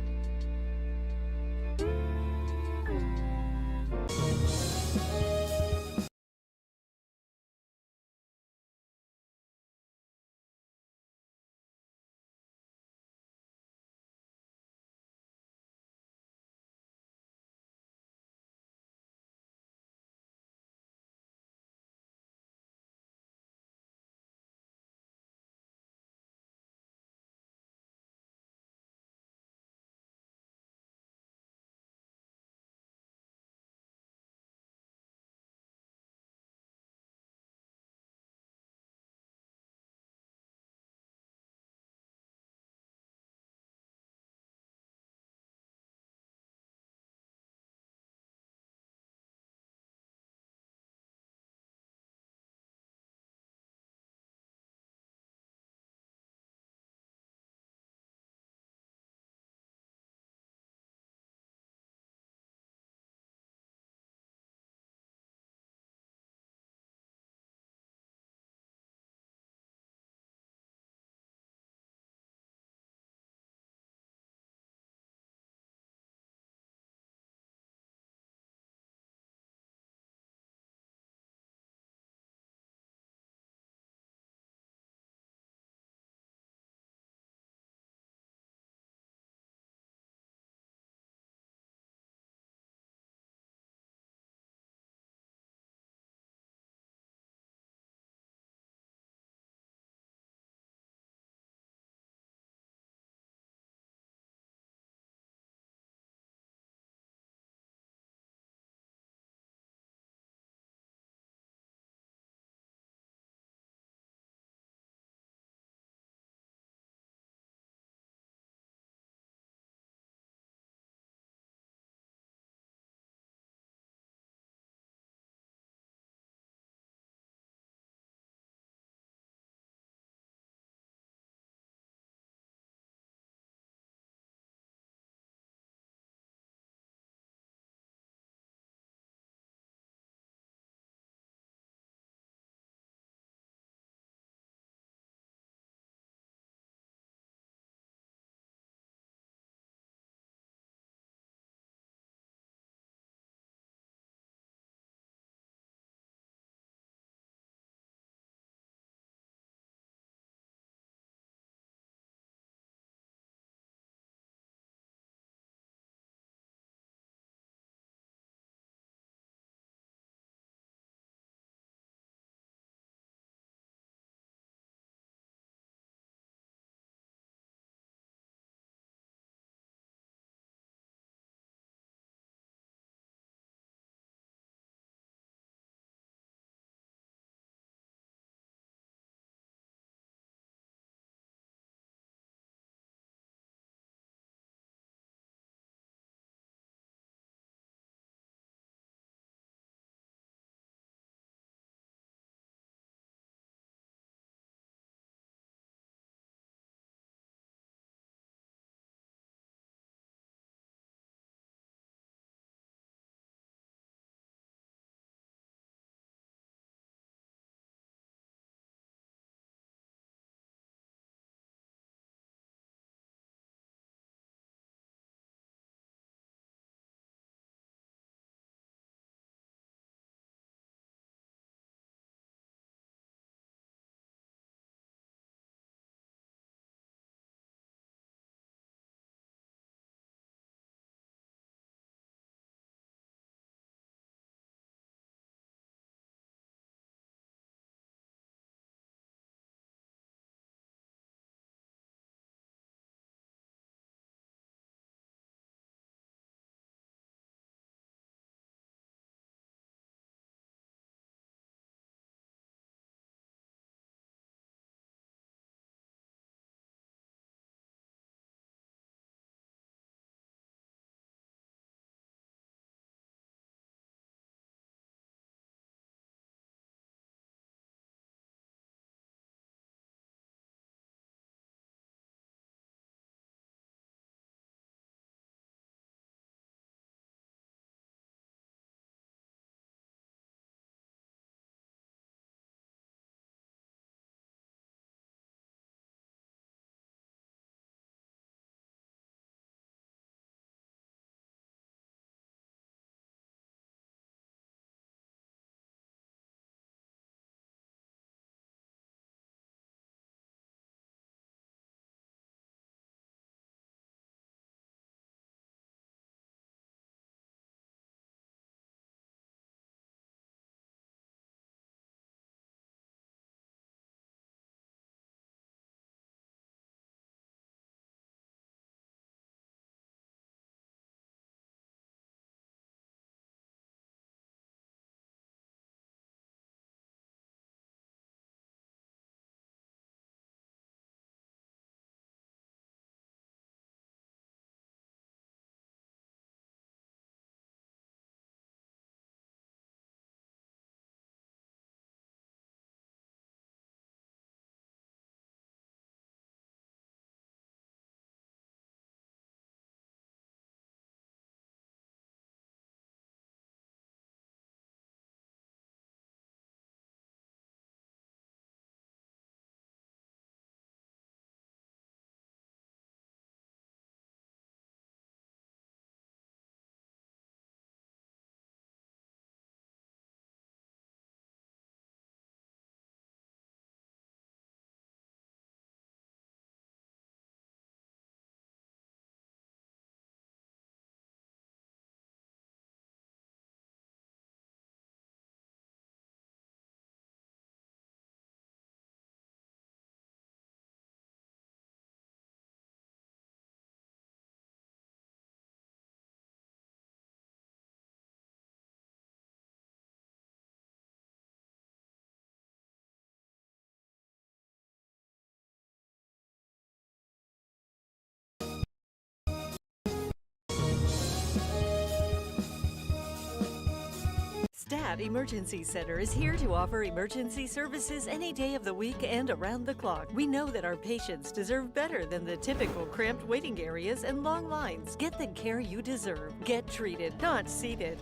Stat Emergency Center is here to offer emergency services any day of the week and around the clock. We know that our patients deserve better than the typical cramped waiting areas and long lines. Get the care you deserve. Get treated, not seated.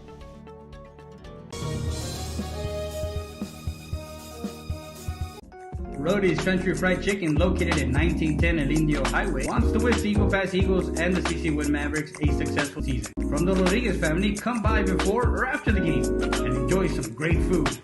Rody's Country Fried Chicken, located at 1910 El Indio Highway, wants to wish the Eagle Pass Eagles and the CC Wind Mavericks a successful season. From the Rodriguez family, come by before or after the game and enjoy some great food.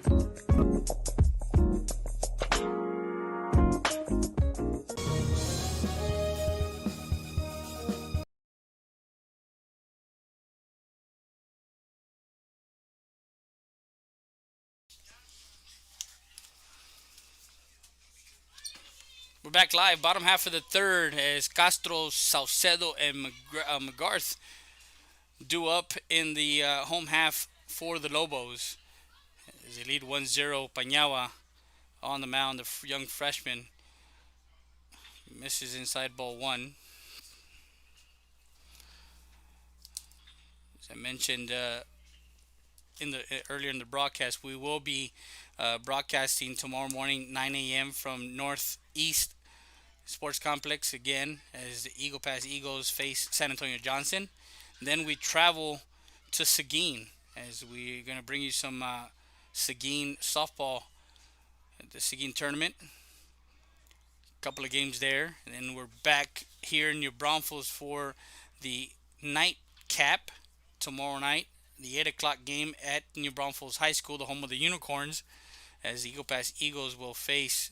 We're back live, bottom half of the third, as Castro, Saucedo, and McGarth do up in the home half for the Lobos. As they lead 1-0, Pañawa on the mound, the young freshman misses inside ball one. As I mentioned earlier in the broadcast, we will be broadcasting tomorrow morning 9 a.m. from Northeast Sports Complex again as the Eagle Pass Eagles face San Antonio Johnson. Then we travel to Seguin as we're going to bring you some Seguin softball at the Seguin tournament. A couple of games there. And then we're back here in New Braunfels for the nightcap tomorrow night. The 8 o'clock game at New Braunfels High School, the home of the Unicorns, as the Eagle Pass Eagles will face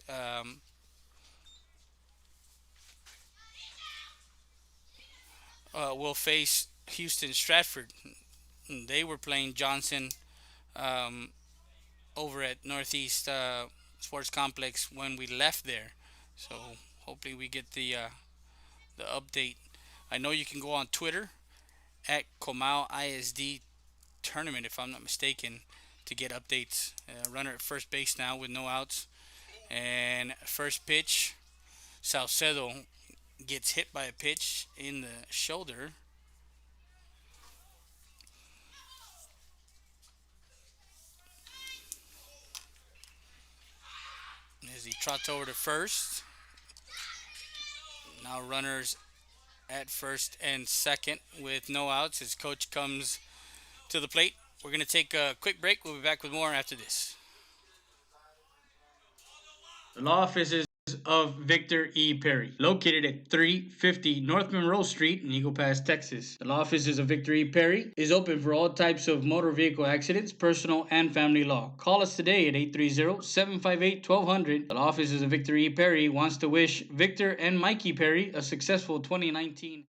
Houston Stratford. They were playing Johnson over at Northeast Sports Complex when we left there. So hopefully we get the update. I know you can go on Twitter at Comal ISD tournament, if I'm not mistaken, to get updates. Runner at first base now with no outs. And first pitch, Salcedo gets hit by a pitch in the shoulder. As he trots over to first. Now runners at first and second with no outs. His coach comes to the plate. We're going to take a quick break. We'll be back with more after this. The law offices of Victor E. Perry, located at 350 North Monroe Street in Eagle Pass, Texas. The law offices of Victor E. Perry is open for all types of motor vehicle accidents, personal and family law. Call us today at 830-758-1200. The law offices of Victor E. Perry wants to wish Victor and Mikey Perry a successful 2019.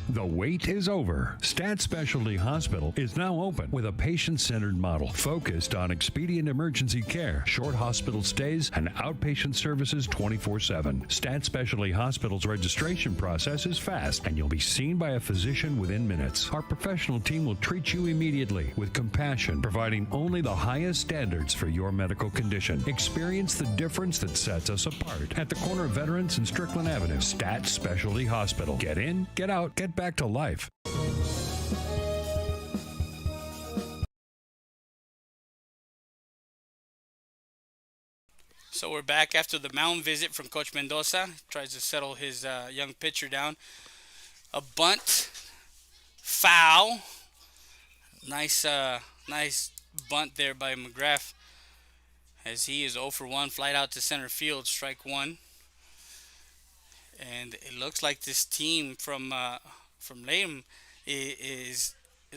The wait is over. Stat Specialty Hospital is now open with a patient-centered model focused on expedient emergency care, short hospital stays, and outpatient services 24/7. Stat Specialty Hospital's registration process is fast, and you'll be seen by a physician within minutes. Our professional team will treat you immediately with compassion, providing only the highest standards for your medical condition. Experience the difference that sets us apart at the corner of Veterans and Strickland Avenue. Stat Specialty Hospital. Get in, get out, get back to life. So we're back after the mound visit from Coach Mendoza. Tries to settle his young pitcher down. A bunt, foul. Nice bunt there by McGrath, as he is 0 for 1, flight out to center field, strike one. And it looks like this team from Lehman is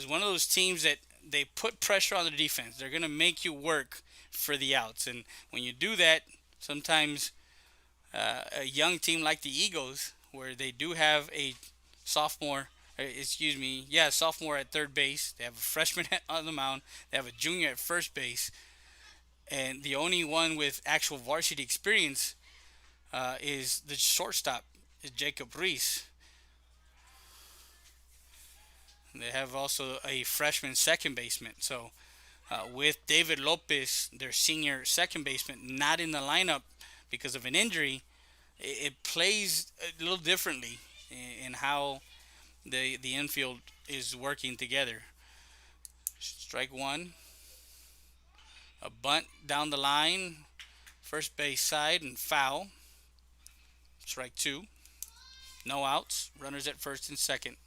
one of those teams that they put pressure on the defense. They're going to make you work for the outs. And when you do that, sometimes a young team like the Eagles, where they do have a sophomore at third base. They have a freshman on the mound. They have a junior at first base. And the only one with actual varsity experience is the shortstop, is Jacob Reese. They have also a freshman second baseman. So with David Lopez, their senior second baseman, not in the lineup because of an injury, it plays a little differently in how the infield is working together. Strike one. A bunt down the line, first base side, and foul. Strike two. No outs. Runners at first and second.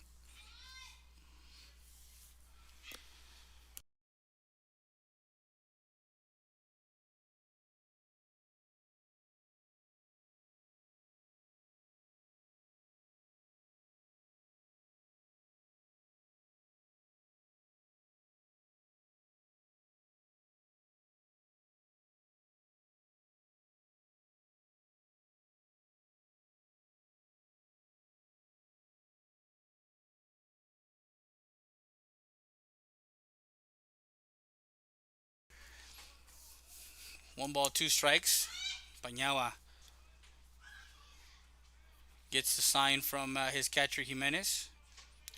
One ball, two strikes. Pañawa gets the sign from his catcher Jimenez.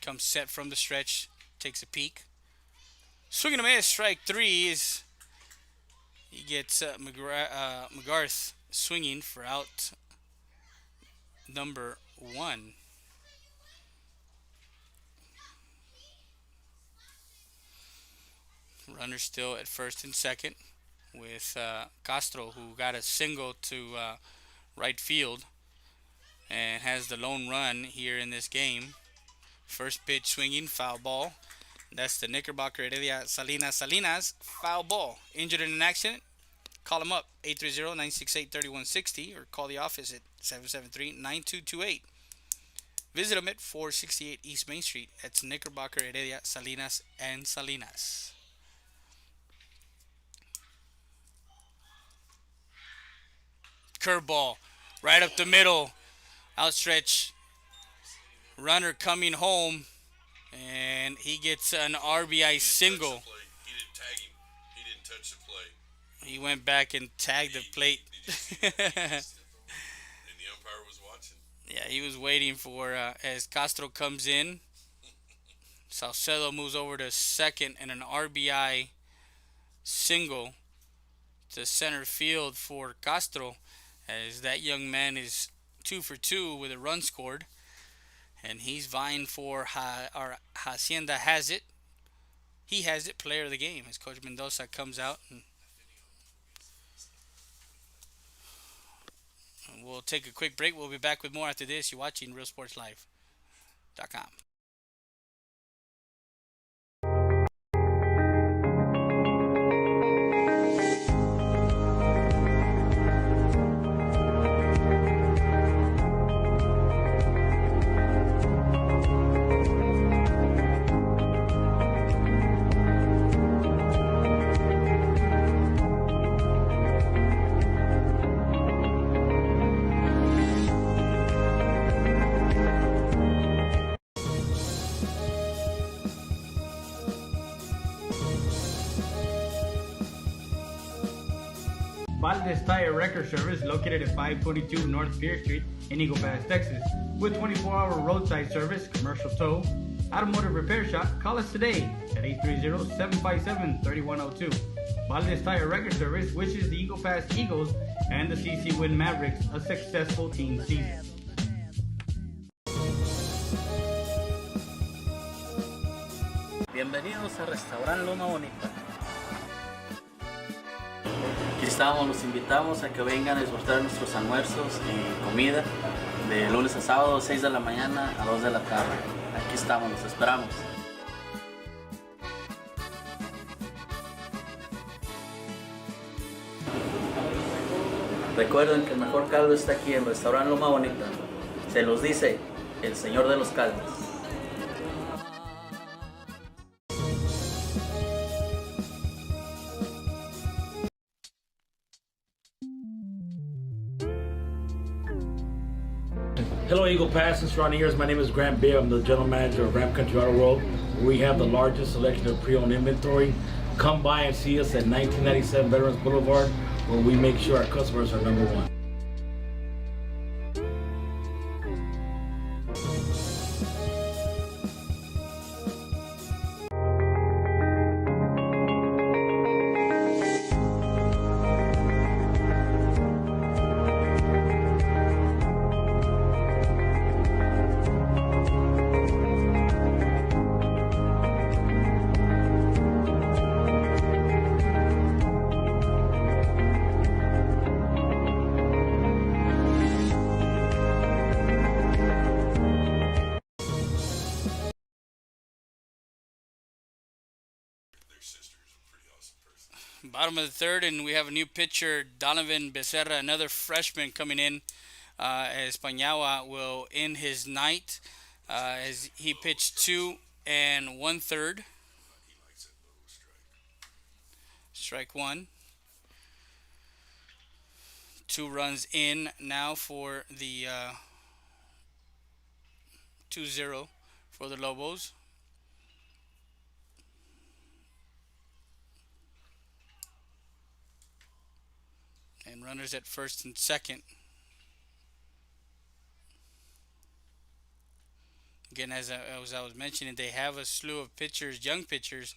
Comes set from the stretch, takes a peek. Swing and a miss. Strike three is he gets McGarth swinging for out number one. Runner still at first and second with Castro, who got a single to right field and has the lone run here in this game. First pitch swinging, foul ball. That's the Knickerbocker Heredia Salinas foul ball. Injured in an accident? Call him up, 830-968-3160, or call the office at 773-9228. Visit them at 468 East Main Street. That's Knickerbocker Heredia Salinas and Salinas. Curveball, right up the middle, outstretch. Runner coming home, and he gets an RBI single. He didn't tag him. He didn't touch the plate. He went back and tagged the plate. And the umpire was watching. Yeah, he was waiting for as Castro comes in. Salcedo moves over to second, and an RBI single to center field for Castro, as that young man is 2 for 2 with a run scored, and he's vying for our Hacienda has it. He has it, player of the game, as Coach Mendoza comes out. And we'll take a quick break. We'll be back with more after this. You're watching RealSportsLive.com. Valdez Tire Record Service, located at 522 North Pierce Street in Eagle Pass, Texas. With 24-hour roadside service, commercial tow, automotive repair shop, call us today at 830-757-3102. Valdez Tire Record Service wishes the Eagle Pass Eagles and the CC Win Mavericks a successful team season. Bienvenidos a Restaurant Loma Bonita. Aquí estamos, los invitamos a que vengan a disfrutar nuestros almuerzos y comida de lunes a sábado, 6 de la mañana a 2 de la tarde. Aquí estamos, los esperamos. Recuerden que el mejor caldo está aquí en Restaurant Loma Bonita. Se los dice el señor de los caldos. Hello, Eagle Pass and surrounding areas. My name is Grant Beer. I'm the general manager of Ram Country Auto World. We have the largest selection of pre-owned inventory. Come by and see us at 1997 Veterans Boulevard, where we make sure our customers are number one. Bottom of the third, and we have a new pitcher, Donovan Becerra, another freshman coming in. As Panyao will end his night as he pitched 2 1/3. Strike one. 2 runs in now for the 2-0 for the Lobos. And runners at first and second. Again, as I was mentioning, they have a slew of pitchers, young pitchers,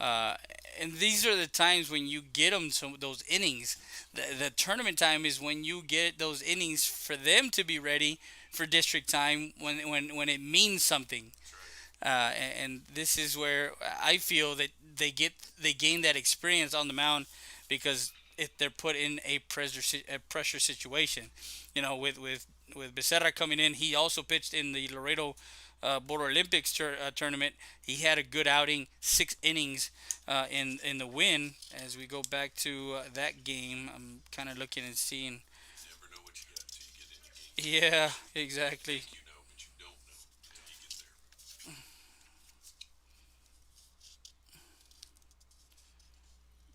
uh, and these are the times when you get them those innings. The tournament time is when you get those innings for them to be ready for district time when it means something. And this is where I feel that they gain that experience on the mound because if they're put in a pressure situation, with Becerra coming in, he also pitched in the Laredo Border Olympics tournament. He had a good outing, 6 innings in the win. As we go back to that game, I'm kind of looking and seeing. Yeah, exactly.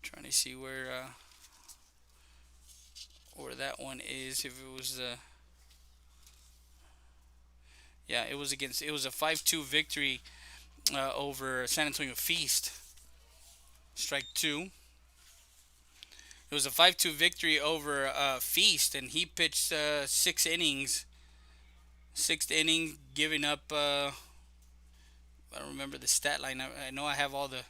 Trying to see where that one is. If it was yeah, it was a 5-2 victory over San Antonio Feast. Strike two. It was a 5-2 victory over Feast, and he pitched 6 innings. Sixth inning, giving up. I don't remember the stat line. I know I have all the.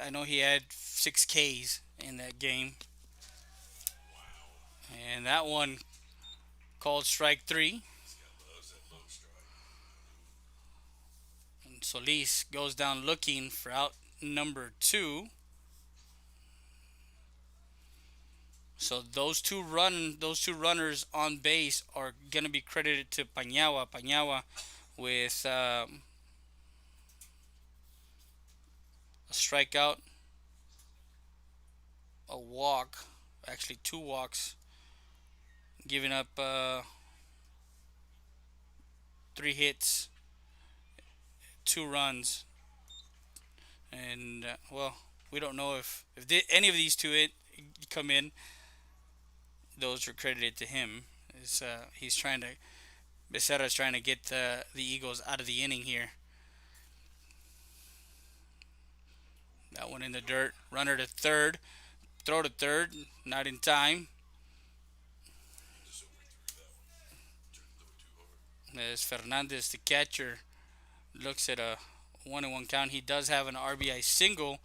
I know he had 6 Ks in that game. And that one called strike three. And Solis goes down looking for out number 2. So those two runners on base are gonna be credited to Panyao. Panyao with a strikeout, a walk, actually 2 walks, giving up 3 hits, 2 runs, and well, we don't know if any of these two come in. Those are credited to him. He's trying to Becerra's trying to get the Eagles out of the inning here. That one in the dirt. Runner to third. Throw to third. Not in time. As Fernandez, the catcher, looks at a 1-1 count. He does have an RBI single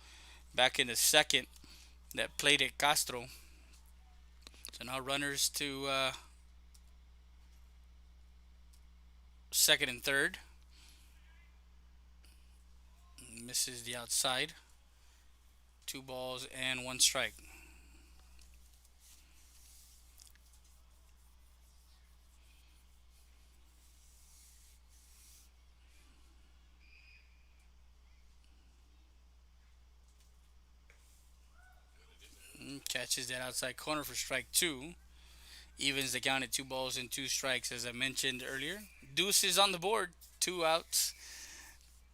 back in the second that played at Castro. So now runners to second and third. Misses the outside. 2 balls and 1 strike. Catches that outside corner for strike 2. Evens the count at 2 balls and 2 strikes, as I mentioned earlier. Deuce is on the board. 2 outs,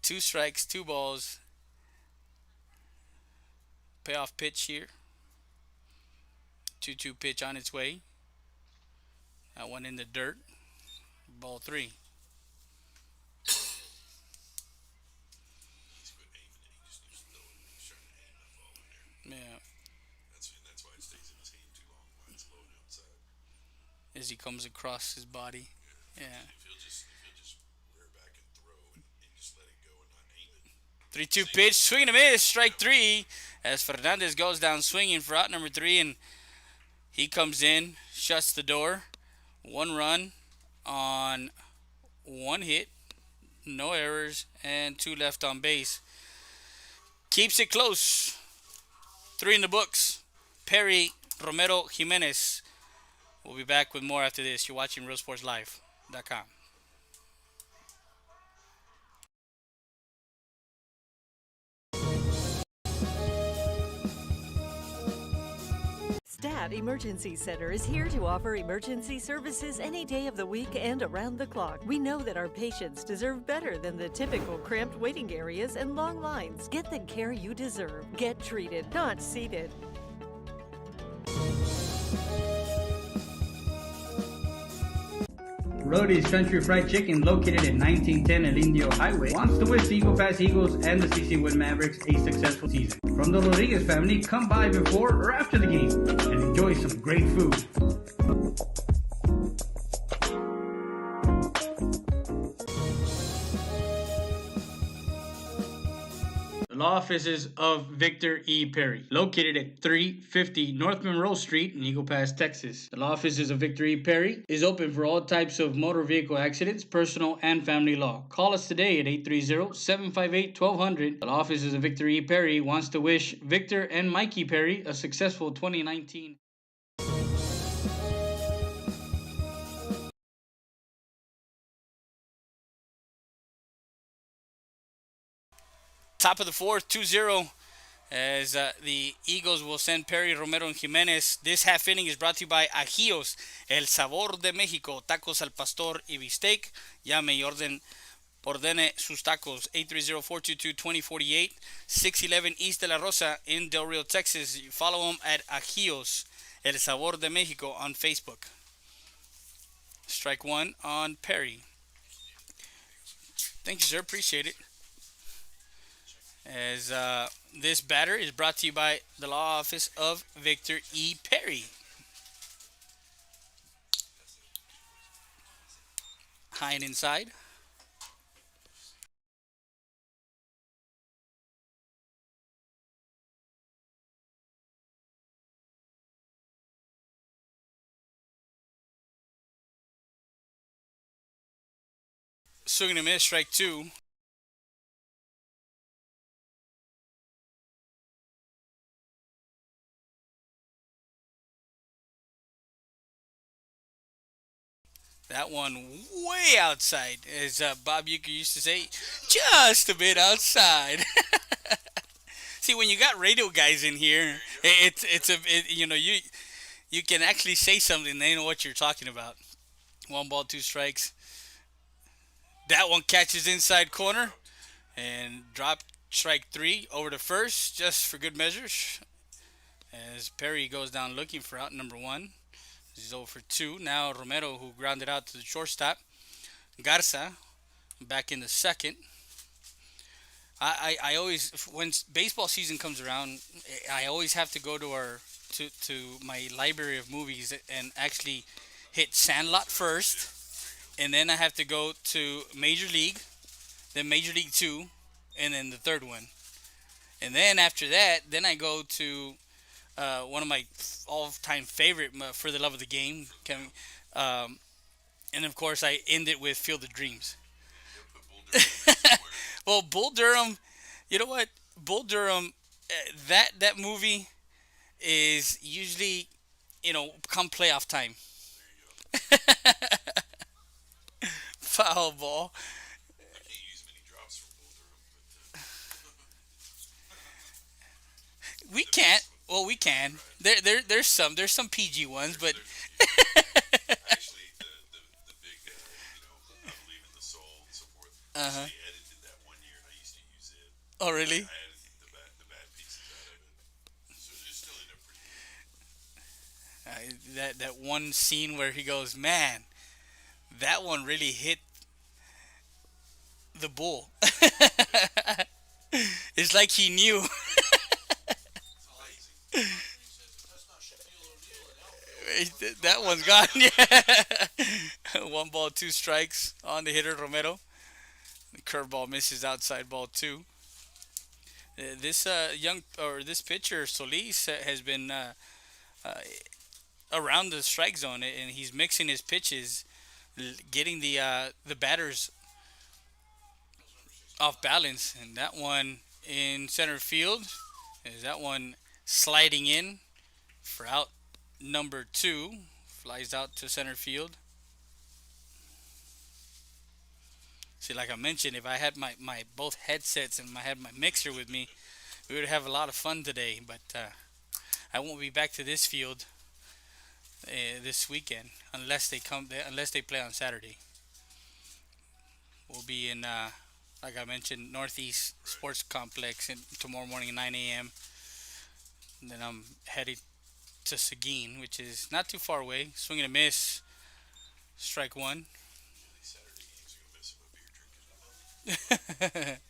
2 strikes, 2 balls. Payoff pitch here. 2-2 pitch on its way. That one in the dirt. Ball 3. Yeah. That's why it stays in his hand too long. Why it's low and outside. As he comes across his body. Yeah. If he'll just rear back and throw and just let it go and not aim it. 3-2 pitch, swing and a miss, strike 3. As Fernandez goes down swinging for out number 3, and he comes in, shuts the door. 1 run on 1 hit, no errors, and 2 left on base. Keeps it close. 3 in the books. Perry, Romero, Jimenez. We'll be back with more after this. You're watching RealSportsLive.com. Stat Emergency Center is here to offer emergency services any day of the week and around the clock. We know that our patients deserve better than the typical cramped waiting areas and long lines. Get the care you deserve. Get treated, not seated. Rody's Country Fried Chicken, located at 1910 El Indio Highway, wants to wish the Eagle Pass Eagles and the CC Wind Mavericks a successful season. From the Rodriguez family, come by before or after the game and enjoy some great food. The law offices of Victor E. Perry, located at 350 North Monroe Street in Eagle Pass, Texas. The law offices of Victor E. Perry is open for all types of motor vehicle accidents, personal and family law. Call us today at 830-758-1200. The law offices of Victor E. Perry wants to wish Victor and Mikey Perry a successful 2019. Top of the fourth, 2-0, as the Eagles will send Perry, Romero, and Jimenez. This half inning is brought to you by Ajíos, El Sabor de México, tacos al pastor y bistec. Llame y ordene sus tacos, 830-422-2048, 611 East de la Rosa in Del Rio, Texas. You follow them at Ajíos, El Sabor de México on Facebook. Strike one on Perry. Thank you, sir. Appreciate it. As this batter is brought to you by the law office of Victor E. Perry. High and inside. Swing and a miss, strike two. That one way outside, as Bob Uecker used to say, just a bit outside. See, when you got radio guys in here, you can actually say something. They know what you're talking about. 1 ball, 2 strikes. That one catches inside corner and drop strike three over to first, just for good measure. As Perry goes down looking for out number one. He's over for two. Now Romero, who grounded out to the shortstop. Garza back in the second. I always, when baseball season comes around, I always have to go to my library of movies and actually hit Sandlot first, and then I have to go to Major League, then Major League 2, and then the third one. And then after that, then I go to one of my all-time favorite, For the Love of the Game. And of course, I end it with Field of Dreams. Well, Bull Durham, you know what? Bull Durham, that movie is usually, come playoff time. Foul ball. We can't. Well, we can. There's some PG ones, but Actually, the big, I believe in the soul and so forth. Uh-huh. They edited that one year, and I used to use it. Oh, really? I edited the bad pieces out of it, so it still ended up pretty good. That one scene where he goes, man, that one really hit the bull. It's like he knew. That one's gone. Yeah. 1 ball, 2 strikes on the hitter Romero. The curveball misses outside ball two. This this pitcher Solis has been around the strike zone, and he's mixing his pitches, getting the batters off balance. And that one in center field is that one sliding in for out number two, flies out to center field. See, like I mentioned, if I had my both headsets and I had my mixer with me, we would have a lot of fun today. But I won't be back to this field this weekend, unless they play on Saturday. We'll be in, like I mentioned, Northeast Sports Complex tomorrow morning at 9 a.m. And then I'm headed to Seguin, which is not too far away. Swing and a miss, strike one. Saturday games, you're gonna miss a beer drinking.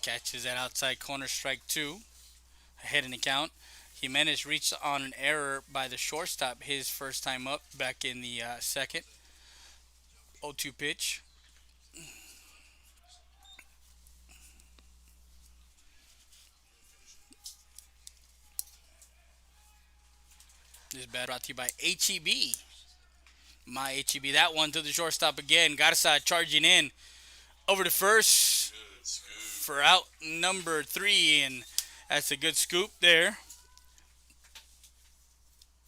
Catches that outside corner, strike two. Ahead in the count. Jimenez reached on an error by the shortstop his first time up back in the second. 0-2 pitch. This bat brought to you by HEB. My HEB. That one to the shortstop again. Garza charging in over to first for out number three. And that's a good scoop there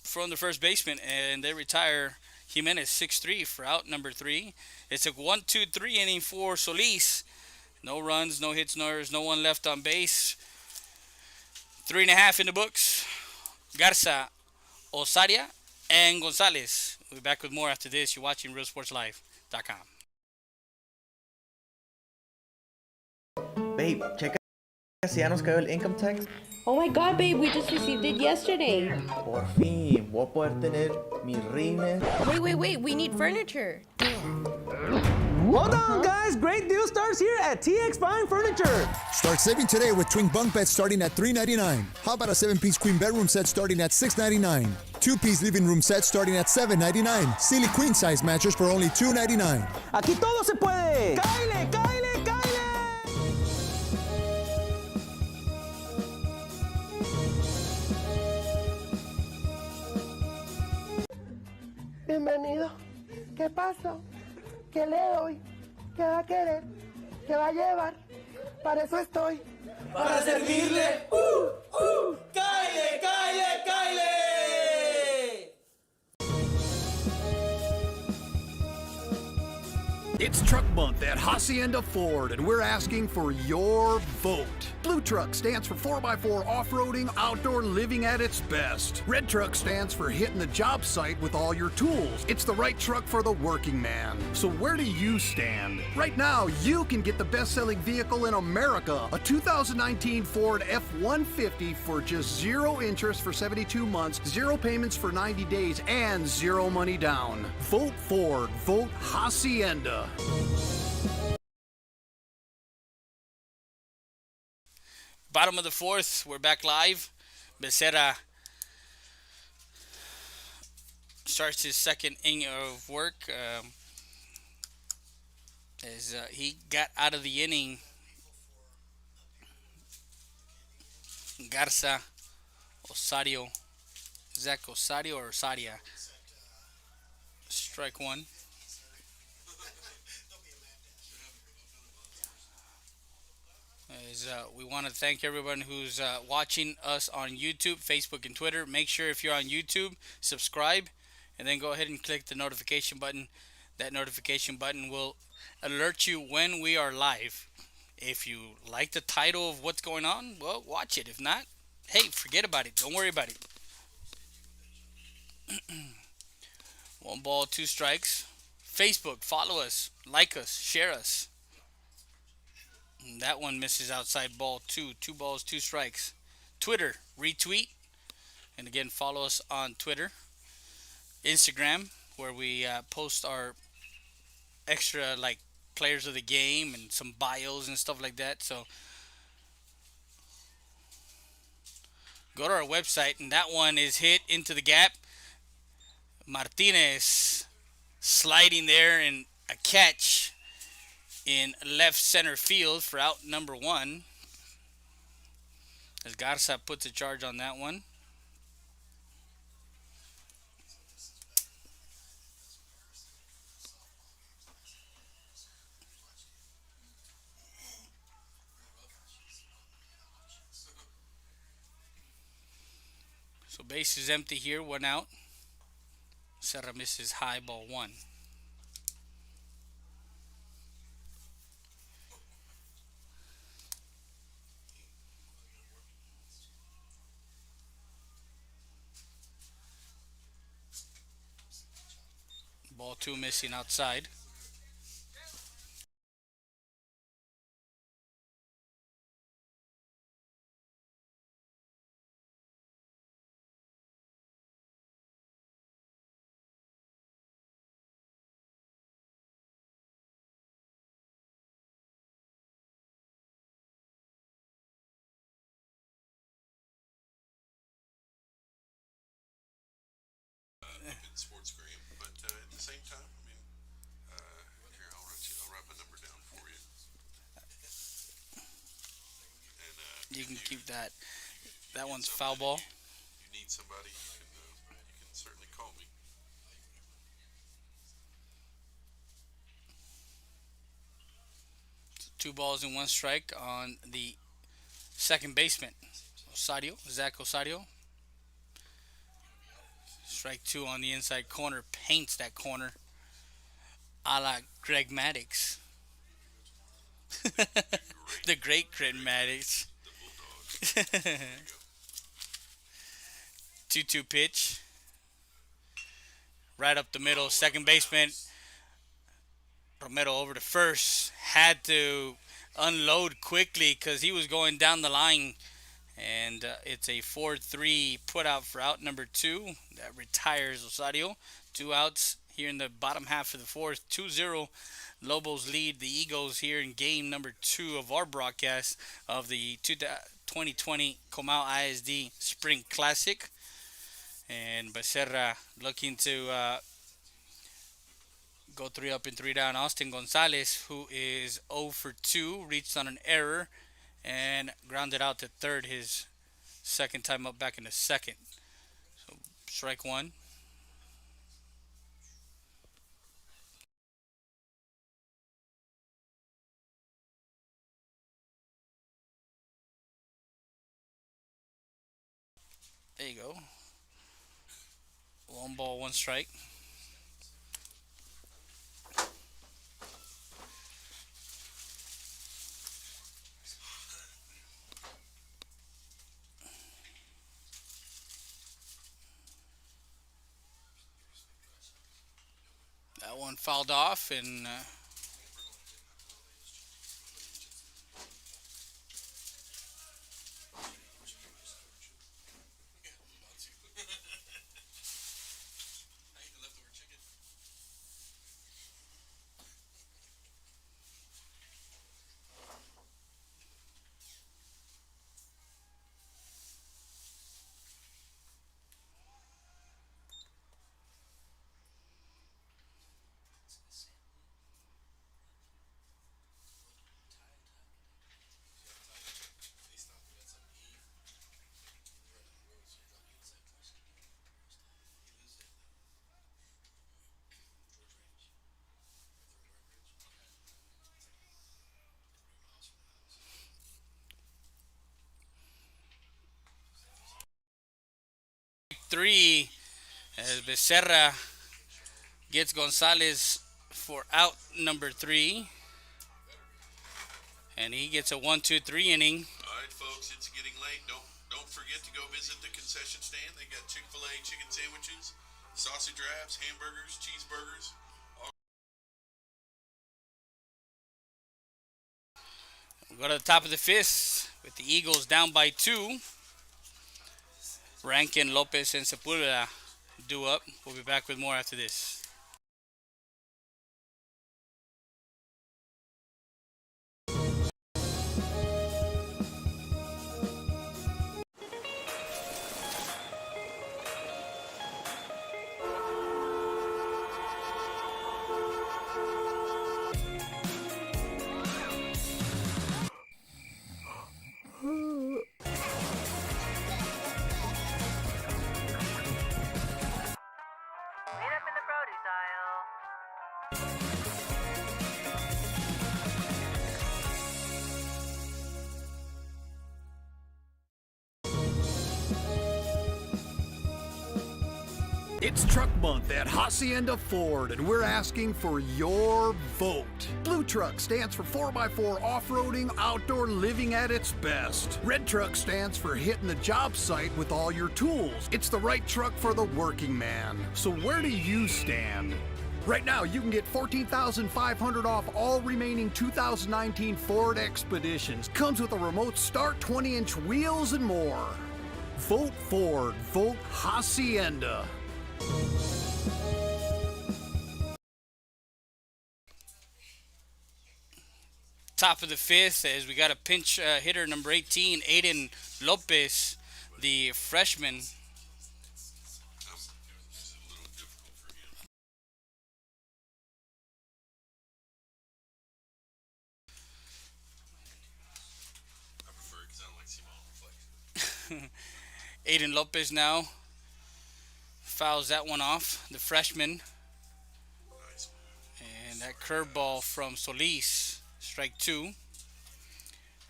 from the first baseman. And they retire Jimenez 6-3 for out number three. It's a 1-2-3 inning for Solis. No runs, no hits, no errors, no one left on base. 3.5 in the books. Garza, Osaria, and Gonzalez. We'll be back with more after this. You're watching RealSportsLive.com. Babe, checa si ya nos cayó el income tax. Oh my god, babe, we just received it yesterday. Por fin, voy a poder tener mi rines. Wait, we need furniture. Hold on, guys. Great deal starts here at TX Fine Furniture. Start saving today with twin bunk beds starting at $399. How about a 7-piece queen bedroom set starting at $699? 2-piece living room set starting at $799. Silly queen size mattress for only $299. Aquí todo se puede. ¡Cáile, cáile, cáile! Bienvenido. ¿Qué pasa? ¿Qué le doy? ¿Qué va a querer? ¿Qué va a llevar? Para eso estoy. Para servirle. ¡Cáile, cáile, cáile! It's Truck Month at Hacienda Ford, and we're asking for your vote. Blue Truck stands for 4x4 off-roading, outdoor living at its best. Red Truck stands for hitting the job site with all your tools. It's the right truck for the working man. So where do you stand? Right now, you can get the best-selling vehicle in America, a 2019 Ford F-150 for just 0 interest for 72 months, 0 payments for 90 days, and 0 money down. Vote Ford. Vote Hacienda. Bottom of the fourth, we're back live. Becerra starts his second inning of work. As he got out of the inning, Garza, Osario, Zach Osario or Osaria. Strike one. We want to thank everyone who's watching us on YouTube, Facebook, and Twitter. Make sure if you're on YouTube, subscribe, and then go ahead and click the notification button. That notification button will alert you when we are live. If you like the title of what's going on, well, watch it. If not, hey, forget about it. Don't worry about it. 1 ball, 2 strikes. Facebook, follow us, like us, share us. That one misses outside ball 2. 2 balls, 2 strikes. Twitter, retweet. And again, follow us on Twitter. Instagram, where we post our extra like players of the game and some bios and stuff like that. So go to our website, and that one is hit into the gap. Martinez sliding there, and a catch in left center field for out number 1. As Garza puts a charge on that one. So base is empty here, 1 out. Serra misses high, ball 1. Ball 2 missing outside. In sports gram, but at the same time, I mean, here I'll write my number down for you. And You can keep that. if That you one's need foul ball. If you need somebody, you can certainly call me. 2 balls and 1 strike on the second baseman, Zach Osario. Strike 2 on the inside corner, paints that corner a la Greg Maddux. The great Greg Maddux. The Bulldog. 2-2 pitch. Right up the middle, second baseman. Romero over to first. Had to unload quickly because he was going down the line. And it's a 4-3 put out for out number 2. That retires Osario. 2 outs here in the bottom half of the fourth. 2-0. Lobos lead the Eagles here in game number 2 of our broadcast of the 2020 Comal ISD Spring Classic. And Becerra looking to go 3 up and 3 down. Austin Gonzalez, who is 0 for 2, reached on an error and grounded out to third, his second time up back in the second. So strike 1. There you go. 1 ball, 1 strike. That one fouled off, and three as Becerra gets Gonzalez for out number 3. And he gets a 1-2-3 inning. All right, folks, it's getting late. Don't forget to go visit the concession stand. They got Chick-fil-A chicken sandwiches, sausage wraps, hamburgers, cheeseburgers. We'll go to the top of the 5th with the Eagles down by 2. Rankin, Lopez, and Sepulveda due up. We'll be back with more after this. Meet up in the produce aisle. It's Truck Month at Hacienda Ford, and we're asking for your vote. Blue Truck stands for 4x4 off-roading, outdoor living at its best. Red Truck stands for hitting the job site with all your tools. It's the right truck for the working man. So where do you stand? Right now, you can get $14,500 off all remaining 2019 Ford Expeditions. Comes with a remote start, 20-inch wheels, and more. Vote Ford. Vote Hacienda. Top of the fifth, as we got a pinch hitter, number 18, Aiden Lopez, the freshman. Aiden Lopez now fouls that one off, the freshman. And that curveball from Solis, strike two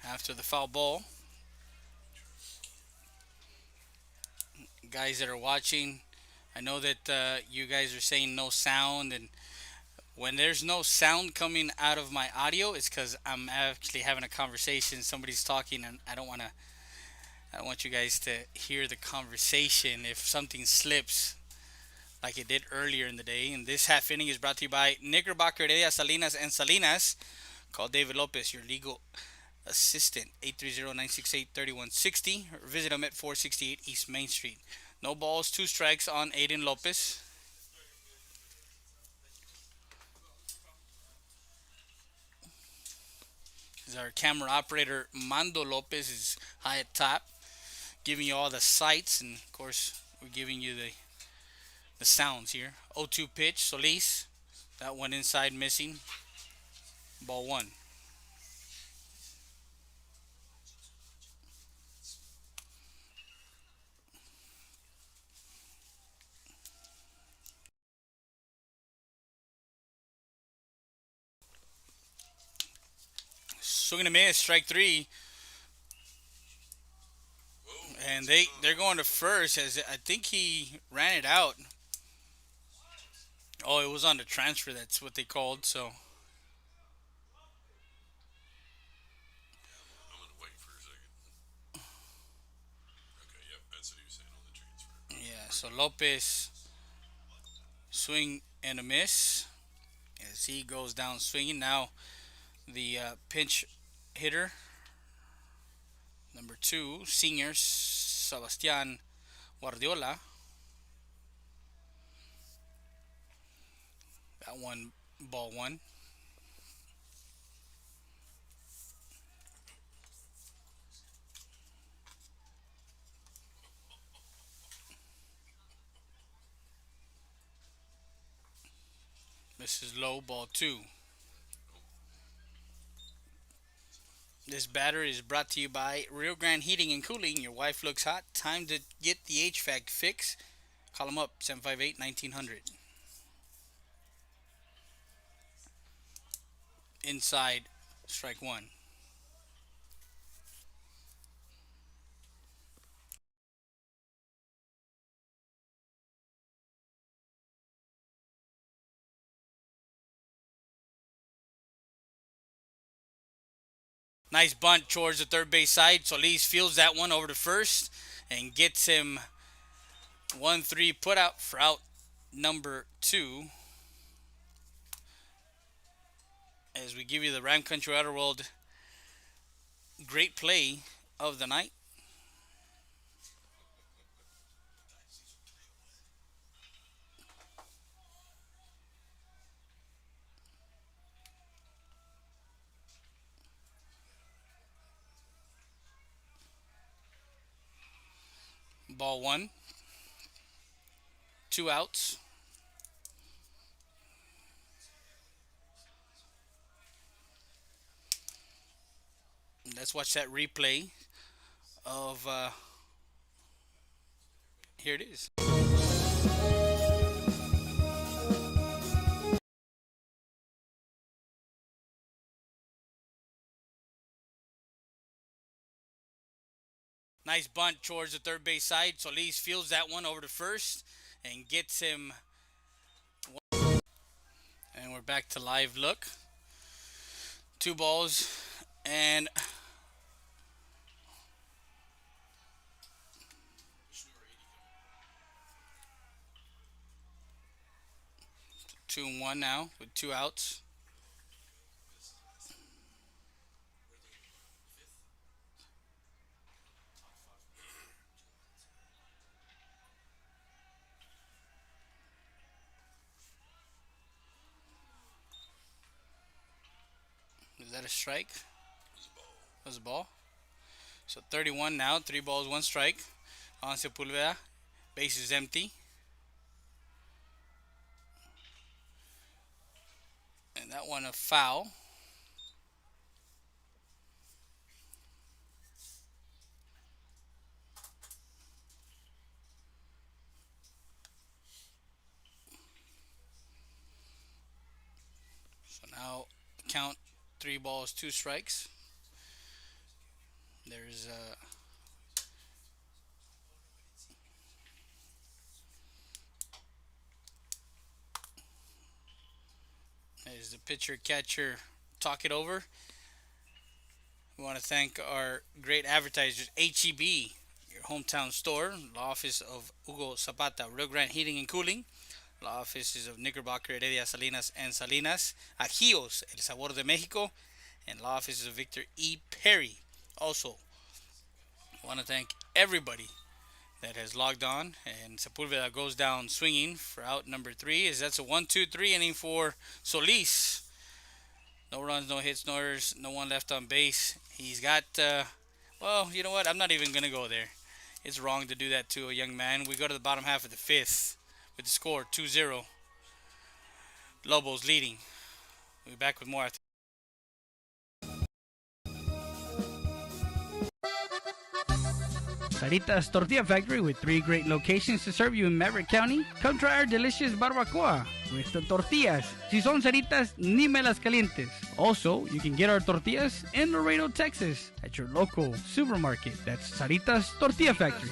after the foul ball. Guys that are watching, I know that you guys are saying no sound, and when there's no sound coming out of my audio, it's because I'm actually having a conversation. Somebody's talking, and I don't want you guys to hear the conversation if something slips like it did earlier in the day. And this half inning is brought to you by Knickerbocker, Heredia, Salinas, and Salinas. Call David Lopez, your legal assistant, 830-968-3160, or visit him at 468 East Main Street. No balls, two strikes on Aiden Lopez. As our camera operator, Mando Lopez, is high at top, giving you all the sights, and of course, we're giving you the sounds here. 0-2 pitch, Solis. That one inside missing. Ball one. Swinging a miss, strike three. And they're going to first, as I think he ran it out. Oh, it was on the transfer. That's what they called. So yeah. So Lopez swing and a miss as he goes down swinging. Now the pinch hitter, number two, senior Sebastian Guardiola. That one, ball one. This is low, ball two. This batter is brought to you by Rio Grande Heating and Cooling. Your wife looks hot. Time to get the HVAC fix. Call them up, 758-1900. Inside, strike one. Nice bunt towards the third base side. Solis fields that one over to first and gets him 1-3 put out for out number two. As we give you the Ram Country Outer World great play of the night. Ball one. Two outs. Let's watch that replay of here it is. Nice bunt towards the third base side. Solis fields that one over to first and gets him. And we're back to live look. Two balls and 2-1 now with two outs. Is that a strike? That was a ball. So 31 now, 3 balls, 1 strike. On Sepulveda, base is empty. And that one a foul. So now count 3 balls, 2 strikes. There's as the pitcher catcher talk it over. We want to thank our great advertisers, HEB, your hometown store, the office of Hugo Zapata, Rio Grande Heating and Cooling, the offices of Knickerbocker, Heredia, Salinas, and Salinas, Ajios, El Sabor de Mexico, and the offices of Victor E. Perry. Also, I want to thank everybody that has logged on, and Sepulveda goes down swinging for out number 3, as that's a 1-2-3 inning for Solis. No runs, no hits, no errors, no one left on base. He's got, well, you know what? I'm not even going to go there. It's wrong to do that to a young man. We go to the bottom half of the 5th with the score 2-0. Lobos leading. We'll be back with more after. Sarita's Tortilla Factory with 3 great locations to serve you in Maverick County. Come try our delicious barbacoa with the tortillas. Si son Saritas, ni me las calientes. Also, you can get our tortillas in Laredo, Texas at your local supermarket. That's Sarita's Tortilla Factory.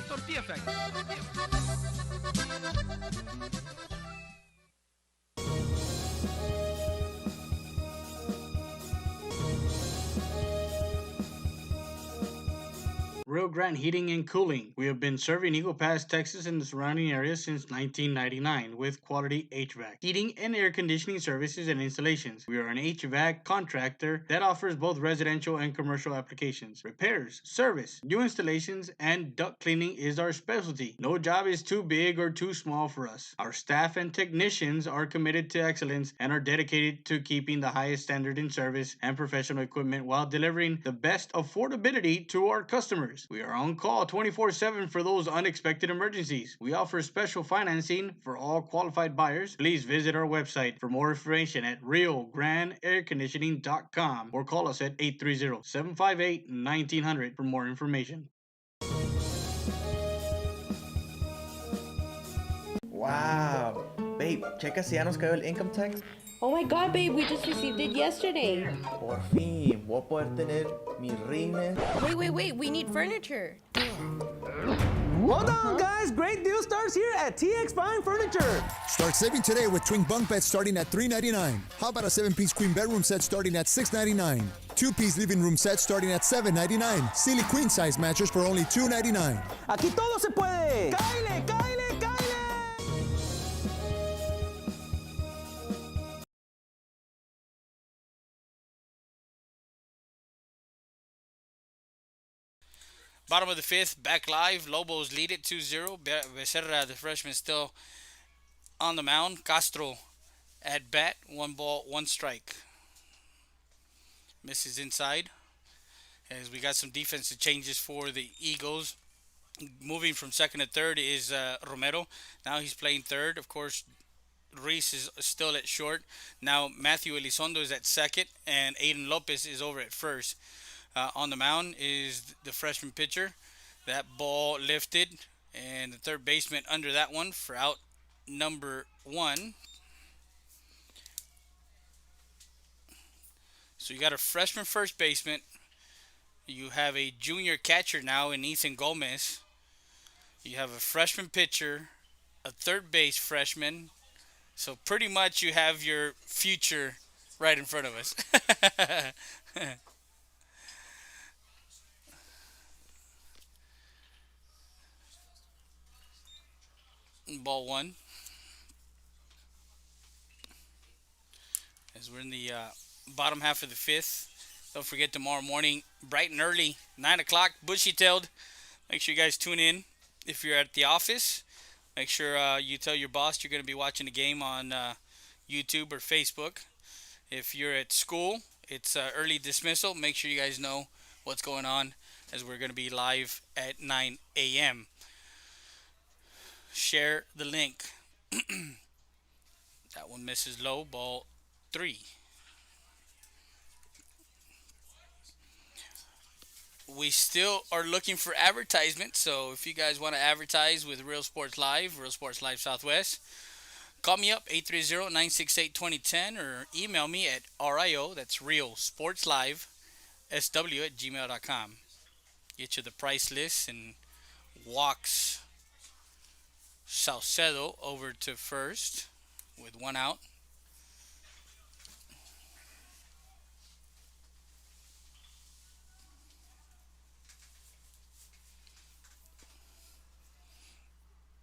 Rio Grande Heating and Cooling. We have been serving Eagle Pass, Texas and the surrounding areas since 1999 with quality HVAC, heating and air conditioning services and installations. We are an HVAC contractor that offers both residential and commercial applications. Repairs, service, new installations, and duct cleaning is our specialty. No job is too big or too small for us. Our staff and technicians are committed to excellence and are dedicated to keeping the highest standard in service and professional equipment while delivering the best affordability to our customers. We are on call 24/7 for those unexpected emergencies. We offer special financing for all qualified buyers. Please visit our website for more information at riograndeairconditioning.com or call us at 830-758-1900 for more information. Wow. Babe, checa si ya nos cayó el income tax. Oh my god, babe, we just received it yesterday. Por fin, voy a poder tener mi rines. Wait, we need furniture. Hold on, guys. Great deal starts here at TX Fine Furniture. Start saving today with twin bunk beds starting at $399. How about a 7-piece queen bedroom set starting at $699? 2-piece living room set starting at $799. Silly queen size mattress for only $299. Aquí todo se puede. ¡Cáile, cáile, cáile! Bottom of the 5th, back live. Lobos lead it 2-0. Becerra, the freshman, still on the mound. Castro at bat. 1 ball, 1 strike. Misses inside. As we got some defensive changes for the Eagles. Moving from second to third is Romero. Now he's playing third. Of course, Reese is still at short. Now Matthew Elizondo is at second. And Aiden Lopez is over at first. On the mound is the freshman pitcher. That ball lifted, and the third baseman under that one for out number 1. So you got a freshman first baseman. You have a junior catcher now in Ethan Gomez. You have a freshman pitcher, a third base freshman. So pretty much you have your future right in front of us. Ball 1. as we're in the bottom half of the fifth. Don't forget tomorrow morning, bright and early, 9 o'clock, bushy-tailed. Make sure you guys tune in. If you're at the office, make sure you tell your boss you're going to be watching the game on YouTube or Facebook. If you're at school, it's early dismissal. Make sure you guys know what's going on as we're going to be live at 9 a.m. Share the link. That one misses low, ball 3. We still are looking for advertisements, so if you guys want to advertise with Real Sports Live, Real Sports Live Southwest, call me up 830-968-2010 or email me at RIO, that's Real Sports Live, SW at gmail.com. Get you the price list and walks Salcedo over to first with 1 out.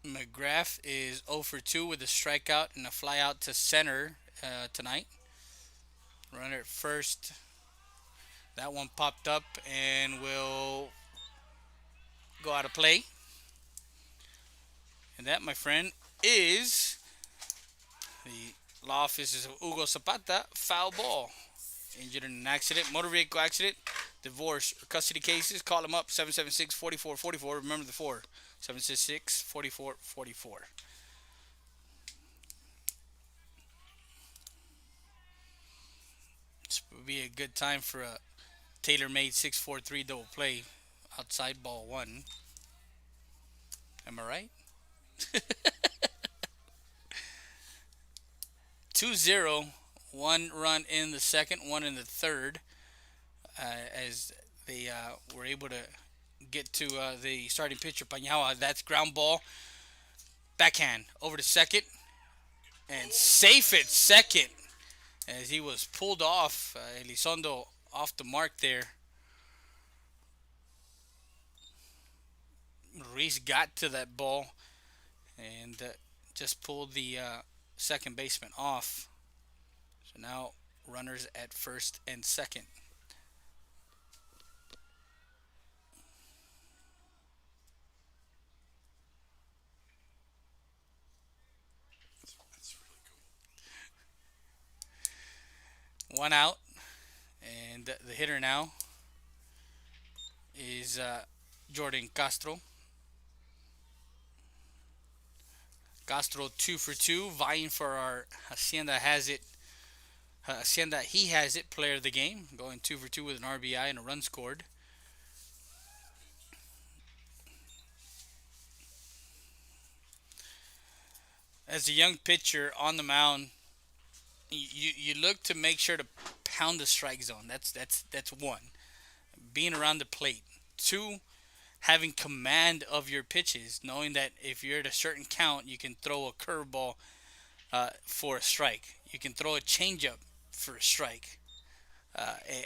McGrath is 0 for 2 with a strikeout and a fly out to center tonight. Runner at first. That one popped up and will go out of play. And that, my friend, is the law offices of Hugo Zapata. Foul ball. Injured in an accident, motor vehicle accident, divorce, or custody cases. Call them up, 776-4444. Remember the 4. 766-4444. This would be a good time for a tailor-made 6-4-3 double play. Outside ball 1. Am I right? 2-0. 1 run in the second, 1 in the third. As they were able to get to the starting pitcher, Pañawa. That's ground ball. Backhand over to second. And safe at second as he was pulled off. Elizondo off the mark there. Ruiz got to that ball and just pulled the second baseman off. So now runners at first and second. One out, and the hitter now is Jordan Castro. Castro 2 for 2, vying for our Hacienda Has It. Hacienda He Has It player of the game, going 2 for 2 with an RBI and a run scored. As a young pitcher on the mound, you look to make sure to pound the strike zone. That's 1. Being around the plate. 2, having command of your pitches, knowing that if you're at a certain count, you can throw a curveball for a strike. You can throw a changeup for a strike.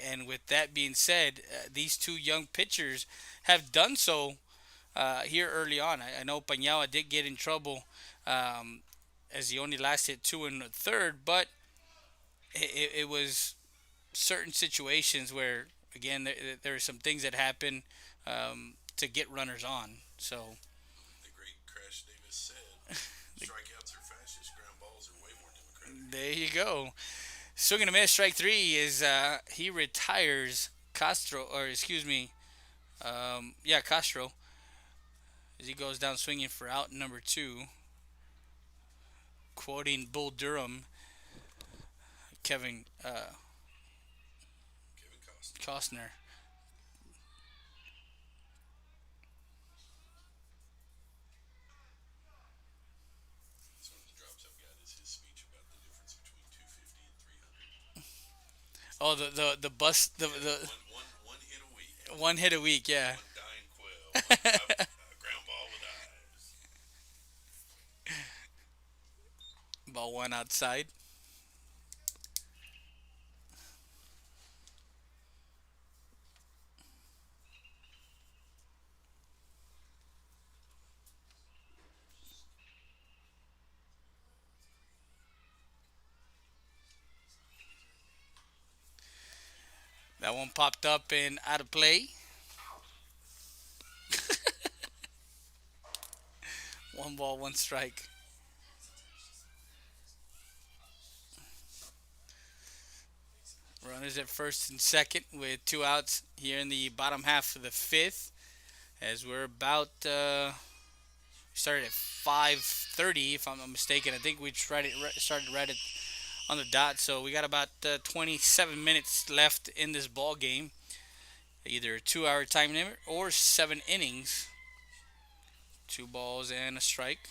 And with that being said, these 2 young pitchers have done so here early on. I know Pañawa did get in trouble as he only lasted 2 in the third, but it was certain situations where, again, there are some things that happen to get runners on. So the great Crash Davis said, strikeouts are fastest, ground balls are way more democratic. There you go. Swing and a miss, strike 3 is he retires Castro, or excuse me, Castro, as he goes down swinging for out number 2. Quoting Bull Durham, Kevin Costner. Oh, the bus, the one hit a week, yeah. One dying quail, ground ball with eyes. Ball 1 outside. That one popped up and out of play. One ball, one strike. Runners at first and second with two outs here in the bottom half of the fifth. As we're about started at 5:30, if I'm not mistaken. I think we started right on the dot. So we got about 27 minutes left in this ball game. Either a 2-hour time limit or 7 innings. Two balls and a strike.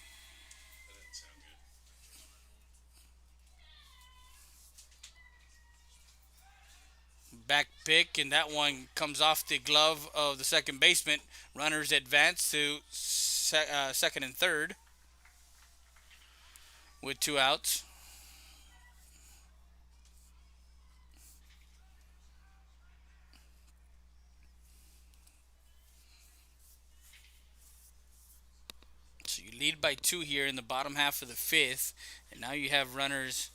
Back pick, and that one comes off the glove of the second baseman. Runners advance to second and third with two outs. So you lead by two here in the bottom half of the fifth, and now you have runners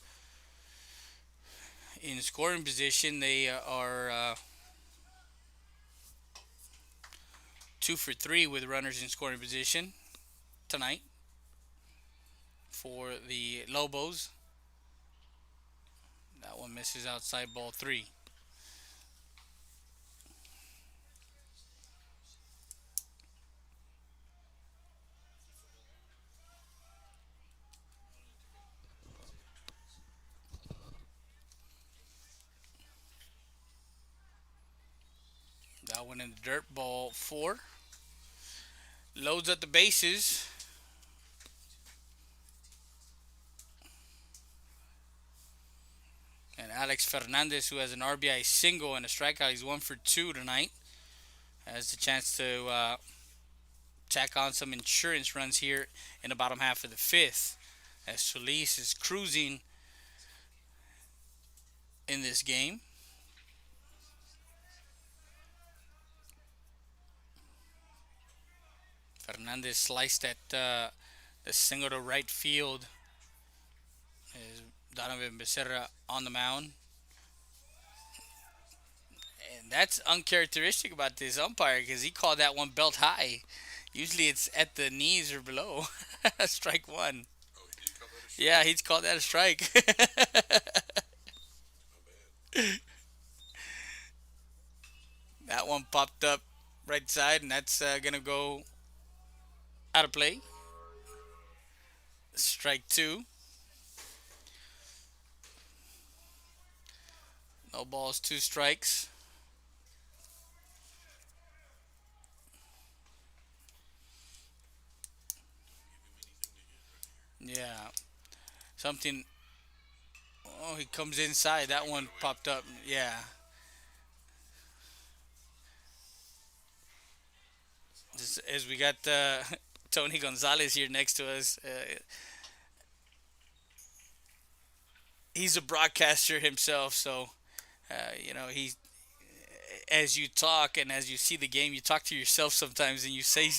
in scoring position. They are 2 for 3 with runners in scoring position tonight for the Lobos. That one misses outside, ball 3. That one in the dirt, ball 4. Loads up the bases. And Alex Fernandez, who has an RBI single and a strikeout, he's 1 for 2 tonight. Has the chance to tack on some insurance runs here in the bottom half of the fifth. As Solis is cruising in this game. Fernandez sliced at the single to right field. As Donovan Becerra on the mound. And that's uncharacteristic about this umpire because he called that one belt high. Usually it's at the knees or below. Strike 1. Yeah, he's called that a strike. That one popped up right side, and that's going to go out of play. Strike 2. No balls, 2 strikes. Yeah. Something. Oh, he comes inside. That one popped up. Yeah. Just as we got Tony Gonzalez here next to us. He's a broadcaster himself, so he as you talk and as you see the game, you talk to yourself sometimes, and you say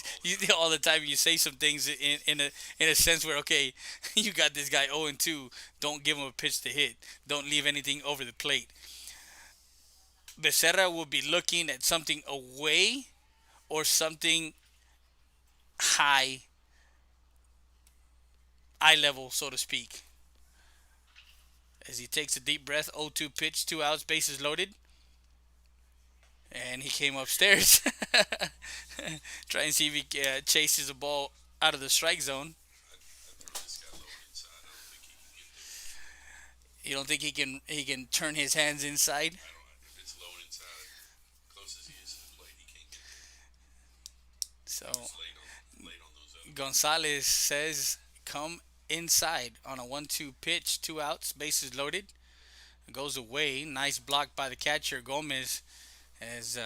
all the time. You say some things in a sense where, okay, you got this guy 0-2. Don't give him a pitch to hit. Don't leave anything over the plate. Becerra will be looking at something away or something high, eye level, so to speak. As he takes a deep breath, 0-2 pitch, 2 outs, bases loaded. And he came upstairs. Try and see if he chases the ball out of the strike zone. You don't think he can turn his hands inside? If it's low and inside, close as he is to the plate, he can't get So late on those Gonzalez says, come inside on a 1-2 pitch, 2 outs, bases loaded. It goes away. Nice block by the catcher, Gomez, as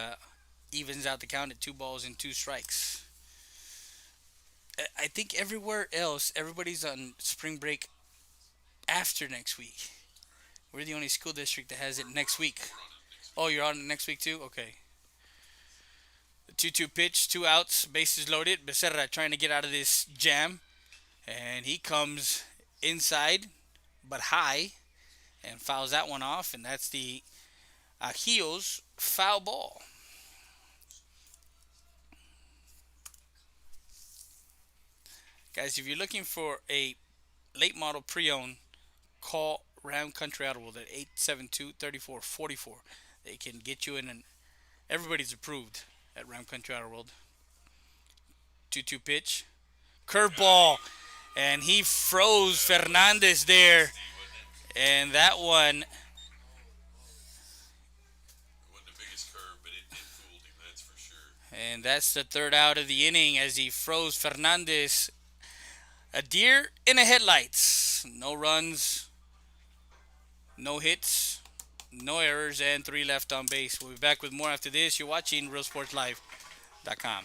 evens out the count at 2 balls and 2 strikes. I think everywhere else, everybody's on spring break after next week. We're the only school district that has it next week. Oh, you're on it next week too? Okay. The 2-2 pitch, 2 outs, bases loaded. Becerra trying to get out of this jam. And he comes inside, but high, and fouls that one off. And that's the Ajios foul ball. Guys, if you're looking for a late model pre-owned, call Ram Country Auto World at 872-3444. They can get you in, and everybody's approved at Ram Country Auto World. 2-2 pitch. Curveball. And he froze Fernandez there. And that one. It wasn't the biggest curve, but it fooled him, that's for sure. And that's the third out of the inning as he froze Fernandez. A deer in the headlights. No runs, no hits, no errors, and 3 left on base. We'll be back with more after this. You're watching RealSportsLive.com.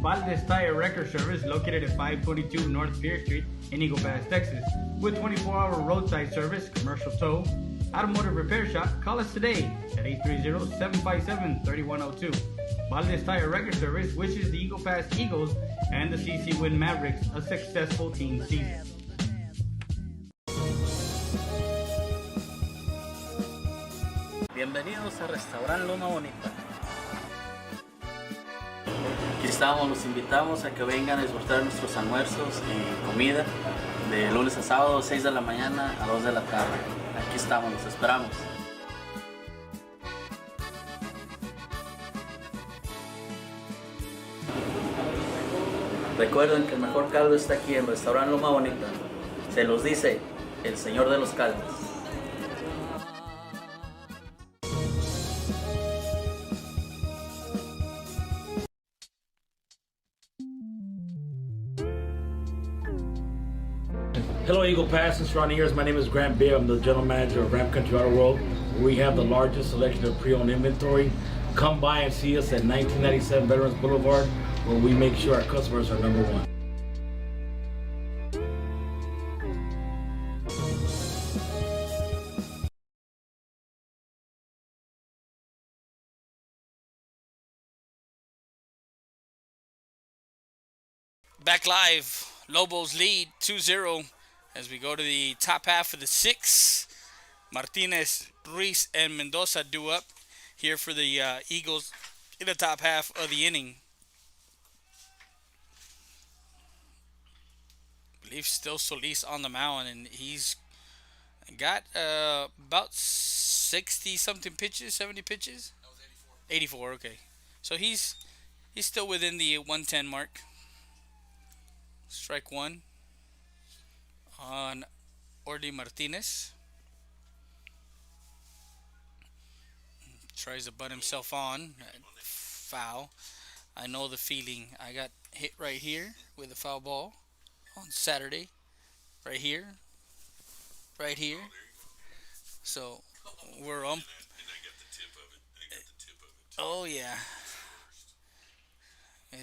Valdez Tire Record Service, located at 522 North Pierce Street in Eagle Pass, Texas. With 24-hour roadside service, commercial tow, automotive repair shop, call us today at 830-757-3102. Valdez Tire Record Service wishes the Eagle Pass Eagles and the CC Win Mavericks a successful team season. Bienvenidos a Restaurant Loma Bonita. Aquí estamos, los invitamos a que vengan a disfrutar nuestros almuerzos y comida de lunes a sábado, 6 de la mañana a 2 de la tarde. Aquí estamos, los esperamos. Recuerden que el mejor caldo está aquí en Restaurant Loma Bonita. Se los dice el señor de los caldos. Hello, Eagle Pass and surrounding areas. My name is Grant Beer. I'm the general manager of Ram Country Auto World. We have the largest selection of pre-owned inventory. Come by and see us at 1997 Veterans Boulevard, where we make sure our customers are number one. Back live. Lobos lead 2-0 as we go to the top half of the 6th. Martinez, Ruiz, and Mendoza do up here for the Eagles in the top half of the inning. I believe still Solis on the mound, and he's got about 60-something pitches, 70 pitches? That was 84. 84, okay. So he's still within the 110 mark. Strike one on Orly Martinez. Tries to butt himself on. Foul. I know the feeling. I got hit right here with a foul ball on Saturday. Right here. Right here. So we're on. And I got the tip of it. Oh, yeah.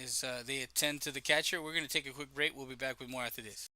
As they attend to the catcher. We're going to take a quick break. We'll be back with more after this.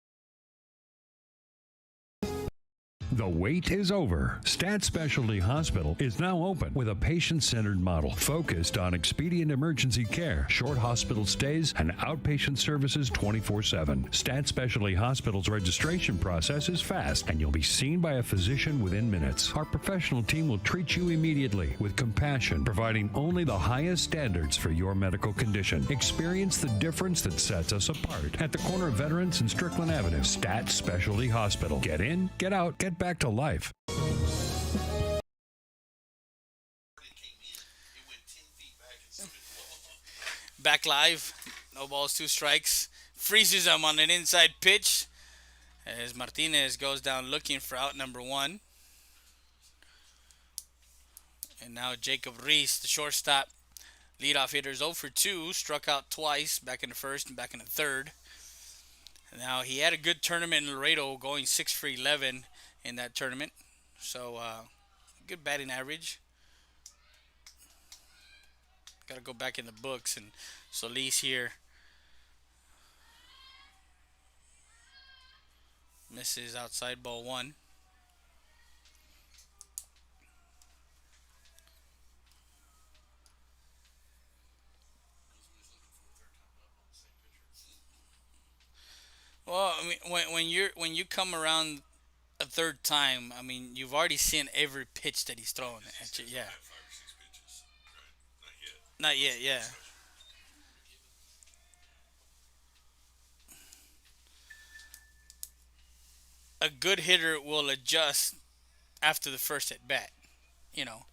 The wait is over. Stat Specialty Hospital is now open with a patient-centered model focused on expedient emergency care, short hospital stays, and outpatient services 24/7. Stat Specialty Hospital's registration process is fast, and you'll be seen by a physician within minutes. Our professional team will treat you immediately with compassion, providing only the highest standards for your medical condition. Experience the difference that sets us apart at the corner of Veterans and Strickland Avenue. Stat Specialty Hospital. Get in, get out, get back to life. Back live. No balls, 2 strikes. Freezes him on an inside pitch as Martinez goes down looking for out number 1. And now Jacob Reese, the shortstop, leadoff hitter, is 0 for 2. Struck out twice, back in the first and back in the third. Now, he had a good tournament in Laredo, going 6 for 11 in that tournament. So, good batting average. Got to go back in the books. And Solis here misses outside ball 1. when you come around a third time, I mean, you've already seen every pitch that he's throwing at you. Yeah. Not yet. Yeah. A good hitter will adjust after the first at bat. You know.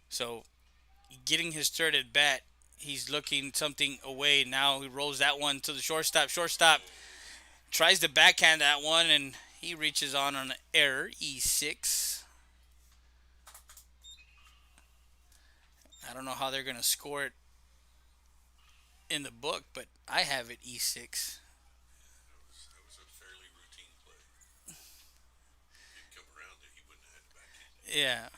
So getting his third at bat, he's looking something away. Now he rolls that one to the shortstop. Shortstop tries to backhand that one, and he reaches on an error. E6. I don't know how they're gonna score it in the book, but I have it E6. That was a fairly routine play. He'd come around there, he wouldn't have had to backhand it. Yeah.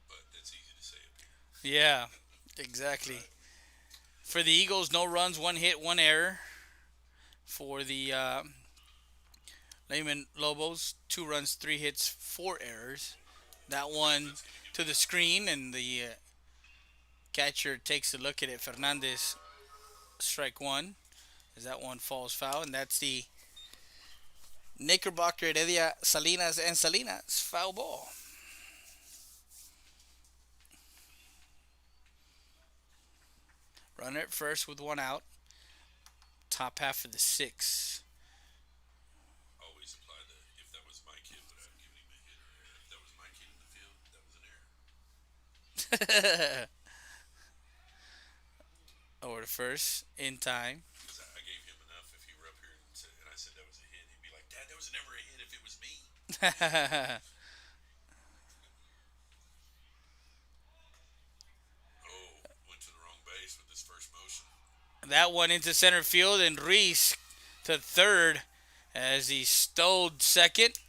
But that's easy to say up here. Yeah. Exactly. For the Eagles, no runs, one hit, one error. For the Lehman Lobos, 2 runs, 3 hits, 4 errors. That one to the screen, and the catcher takes a look at it. Fernandez, strike one, as that one falls foul, and that's the Knickerbocker, Heredia, Salinas, and Salinas foul ball. Runner at first with one out. Top half of the 6. Always apply the if that was my kid, would I have given him a hit or error? If that was my kid in the field, that was an error. Over to first in time. Because I gave him enough. If he were up here and I said that was a hit, he'd be like, Dad, that was never a hit if it was me. Oh, went to the wrong base with this first motion. That one into center field, and Reese to third as he stole second.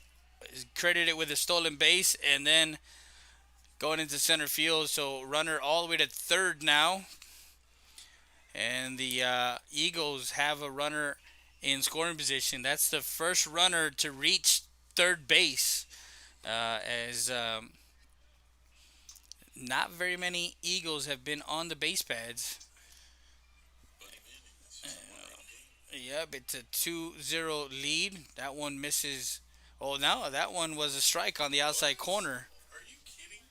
Is credited with a stolen base, and then going into center field. So runner all the way to third now. And the Eagles have a runner in scoring position. That's the first runner to reach third base, as not very many Eagles have been on the base pads. Yep, it's a 2-0 lead. That one misses. Oh, no, that one was a strike on the outside corner. Are you kidding?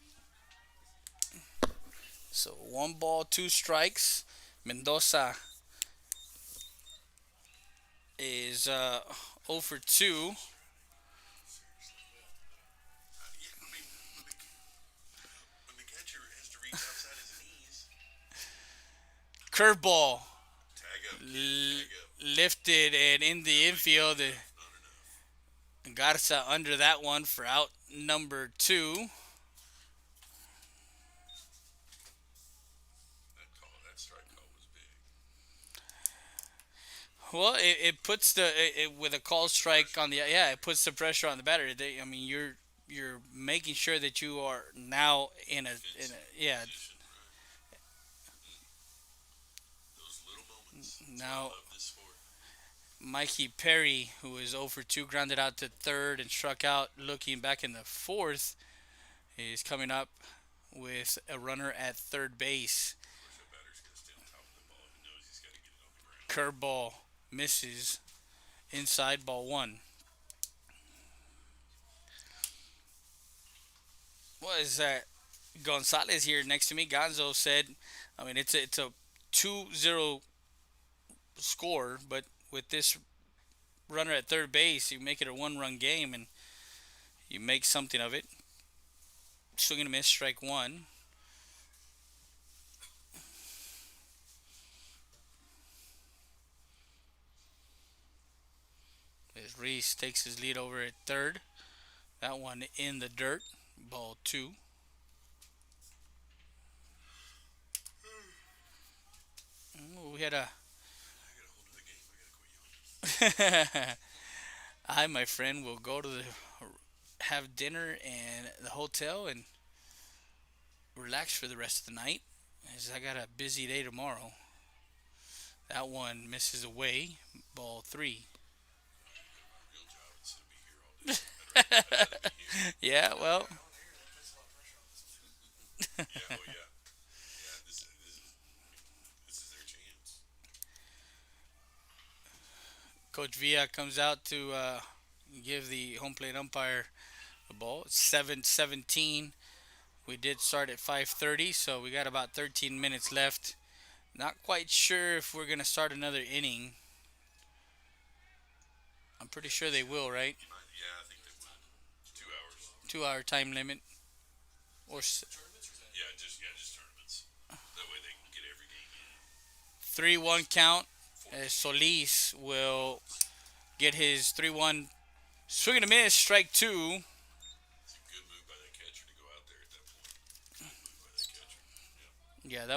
So 1 ball, 2 strikes. Mendoza is 0 for 2. When the catcher has to reach outside his knees. Curveball. Tag up. Lifted and in the infield. Garza under that one for out number 2. That strike call was big. Well, it puts with a call strike on the it puts the pressure on the batter. I mean, you're making sure that you are now in a yeah. Those little moments. Now, Mikey Perry, who is 0 for 2, grounded out to third and struck out. Looking back in the fourth, is coming up with a runner at third base. Curveball misses inside, ball 1. What is that? Gonzalez here next to me. Gonzo said, I mean, it's a 2-0 score, but with this runner at third base, you make it a 1-run game, and you make something of it. Swing and a miss, strike 1. As Reese takes his lead over at third. That one in the dirt. Ball 2. We had a I, my friend, will go to have dinner and the hotel and relax for the rest of the night, as I got a busy day tomorrow. That one misses away, ball 3. Yeah, well. Yeah, oh yeah. This is their chance. Coach Villa comes out to give the home plate umpire the ball. It's 7:17. We did start at 5:30, so we got about 13 minutes left. Not quite sure if we're gonna start another inning. I'm pretty sure they will, right? Yeah, I think they will. 2 hours. 2 hour time limit. Or Just tournaments. That way they can get every game in. 3-1 count. Solis will get his 3-1 swing and a miss, strike two. It's a good move by that catcher to go out there at that point. Good move by that catcher. Yeah,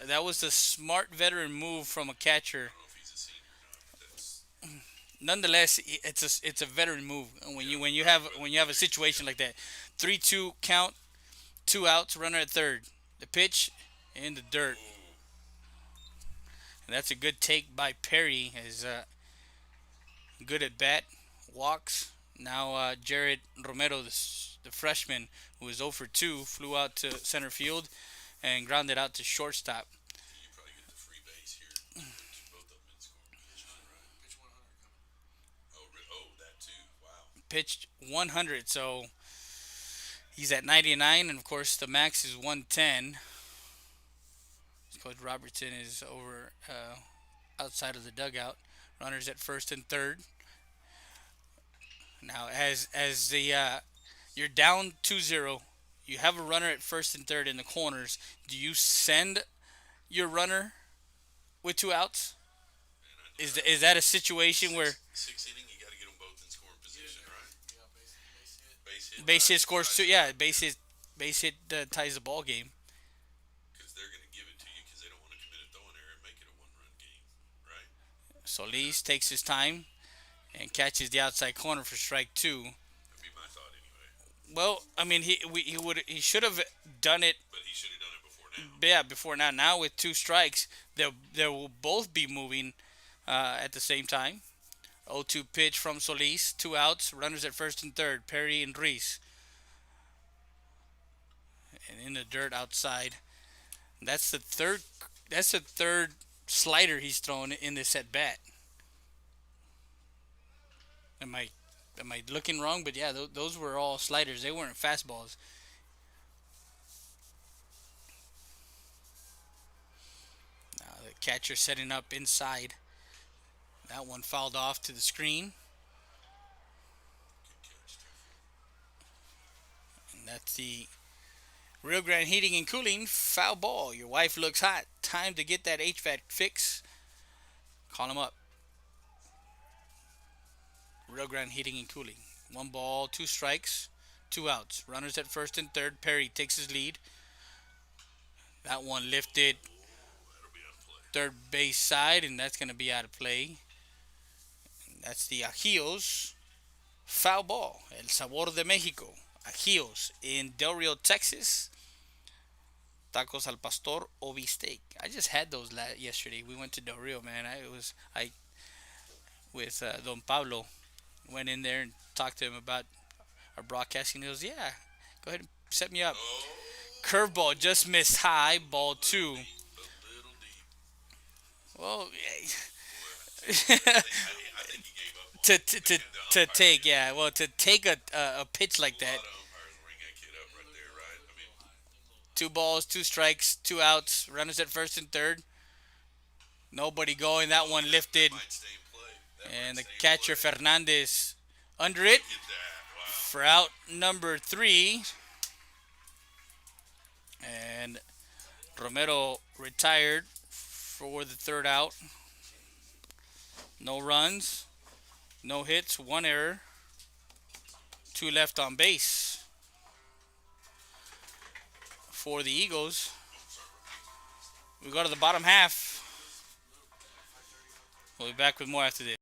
that was a smart veteran move from a catcher. I don't know if he's a senior or not. That's Nonetheless, it's a veteran move. When you have a situation like that, 3-2 count, 2 outs, runner at third. The pitch in the dirt. And that's a good take by Perry. Is good at bat, walks. Now Jared Romero, the freshman, who is 0 for 2, flew out to center field and grounded out to shortstop. you probably get the free base here. Both of them in scoring position, right? Pitch 100 coming. Oh, that too. Wow. Pitched 100, so he's at 99, and of course the max is 110. Coach Robertson is over outside of the dugout. Runners at first and third. Now, as the you're down 2-0, you have a runner at first and third in the corners. Do you send your runner with 2 outs? Is that a situation where Sixth inning, you got to get them both in scoring position, right? Yeah, base hit scores 2? Yeah, base hit ties the ball game. Because they're going to give it to you because they don't want to commit a throwing error and make it a one-run game, right? Solis takes his time and catches the outside corner for strike 2. That'd be my thought anyway. Well, I mean, he should have done it. But he should have done it before now. Yeah, before now. Now with 2 strikes, they will both be moving at the same time. 0-2 pitch from Solis, 2 outs, runners at first and third. Perry and Reese, and in the dirt outside. That's the third. That's the third slider he's thrown in this at bat. Am I looking wrong? But yeah, those were all sliders. They weren't fastballs. Now the catcher setting up inside. That one fouled off to the screen. And that's the Rio Grande Heating and Cooling foul ball. Your wife looks hot. Time to get that HVAC fix. Call them up. Rio Grande Heating and Cooling. 1 ball, 2 strikes, 2 outs. Runners at first and third. Perry takes his lead. That one lifted third base side, and that's going to be out of play. And that's the Ajios foul ball. El Sabor de Mexico. Ajios in Del Rio, Texas. Tacos al pastor o bistec. I just had those yesterday. We went to Del Rio, man. I with Don Pablo. Went in there and talked to him about our broadcasting. He goes, yeah, go ahead and set me up. Curveball just missed high, ball 2. Well, to take a pitch like that. 2 balls, 2 strikes, 2 outs, runners at first and third. Nobody going. That one lifted. And the catcher Fernandez under it for out number 3. And Romero retired for the 3rd out. No runs, no hits, 1 error, 2 left on base for the Eagles. We go to the bottom half. We'll be back with more after this.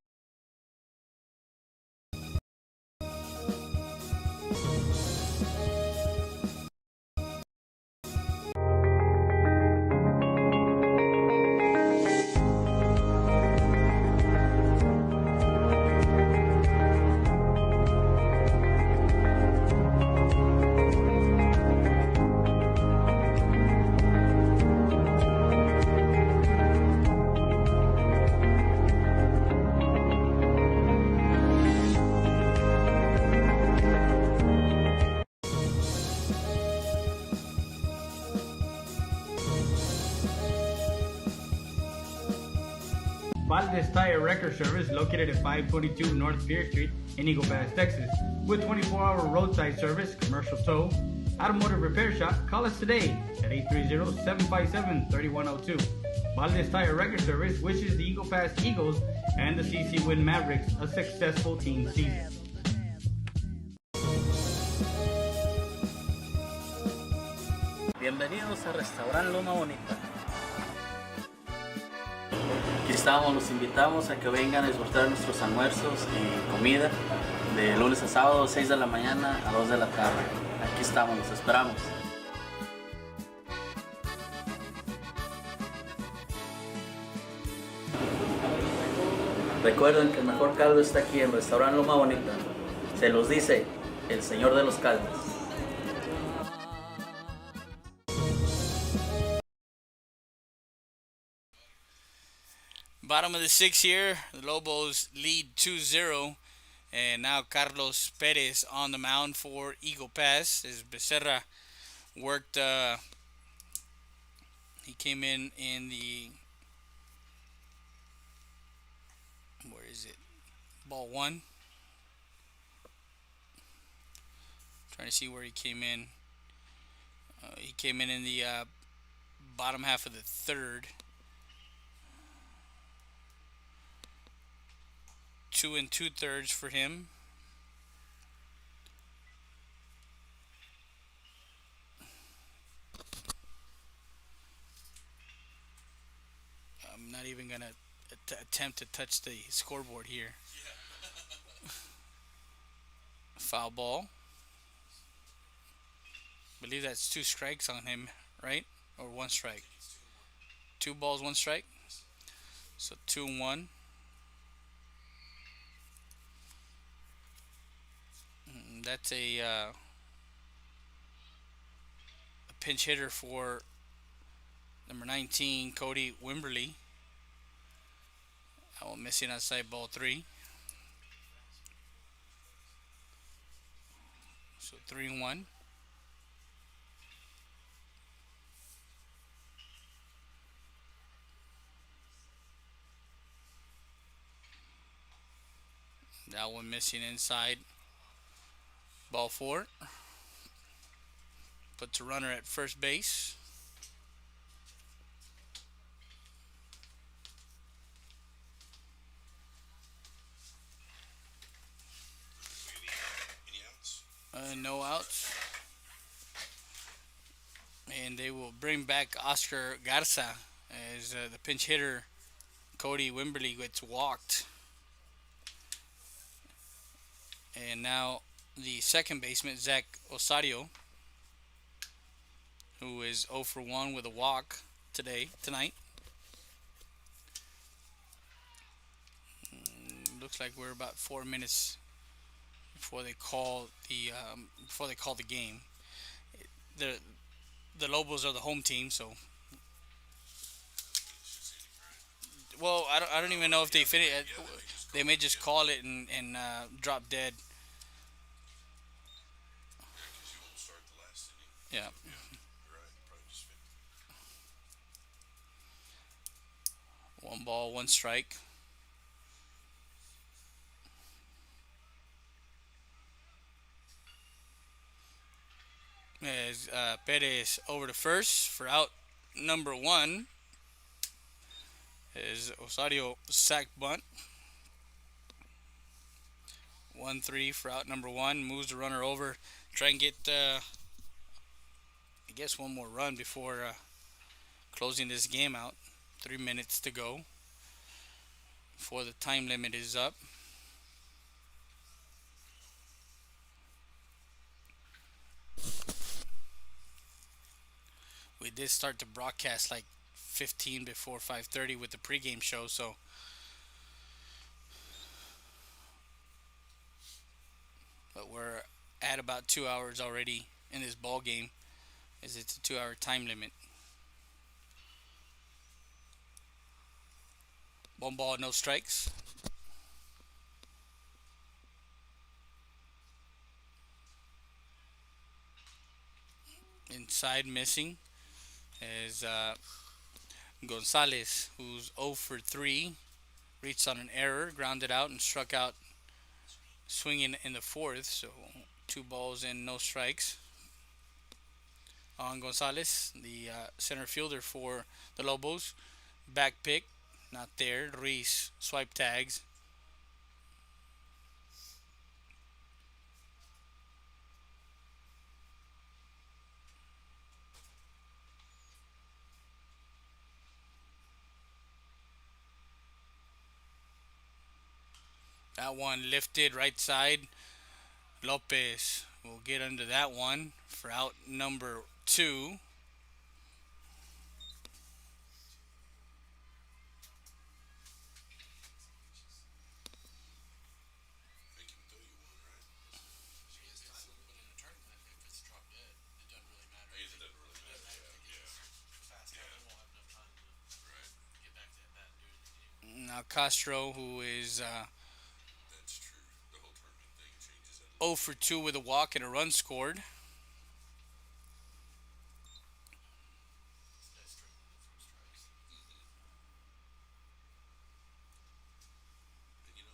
Valdez Tire Record Service, located at 522 North Pierce Street in Eagle Pass, Texas. With 24-hour roadside service, commercial tow, automotive repair shop, call us today at 830-757-3102. Valdez Tire Record Service wishes the Eagle Pass Eagles and the CC Win Mavericks a successful team season. Bienvenidos a Restaurant Loma Bonita. Aquí estamos, los invitamos a que vengan a disfrutar nuestros almuerzos y comida de lunes a sábado, 6 de la mañana a 2 de la tarde. Aquí estamos, los esperamos. Recuerden que el mejor caldo está aquí en Restaurant Loma Bonita. Se los dice el señor de los caldos. Bottom of the sixth here, the Lobos lead 2-0, and now Carlos Perez on the mound for Eagle Pass. As Becerra worked, he came in the, where is it? Ball one. Trying to see where he came in. He came in the bottom half of the third. 2 2/3 for him. I'm not even gonna attempt to touch the scoreboard here. Foul ball. I believe that's 2 strikes on him, right? Or 1 strike. 2 balls, 1 strike. So 2-1. That's a pinch hitter for number 19, Cody Wimberly. That one missing outside ball 3. So 3-1. That one missing inside. Ball 4. Puts a runner at first base. No outs. And they will bring back Oscar Garza as the pinch hitter Cody Wimberly gets walked. And now the second baseman, Zach Osario, who is 0 for 1 with a walk tonight. Looks like we're about 4 minutes before they call the game. The Lobos are the home team, so. Well, I don't even know if they finish. They may just call it and drop dead. Yeah. 1 ball, 1 strike. As Perez over to first for out number 1. As Osario sack bunt. 1-3 for out number 1. Moves the runner over. Try and get, I guess, 1 more run before closing this game out. 3 minutes to go before the time limit is up. We did start to broadcast like 15 before 5:30 with the pregame show, so but we're at about 2 hours already in this ball game, as it's a 2-hour time limit. 1 ball, no strikes. Inside missing is Gonzalez, who's 0 for 3 reached on an error, grounded out, and struck out swinging in the fourth. So 2 balls and no strikes on Gonzalez, the center fielder for the Lobos. Back pick, not there. Ruiz swipe tags. That one lifted right side. Lopez will get under that one for out number 2. Now Castro, who is 0 for 2 with a walk and a run scored.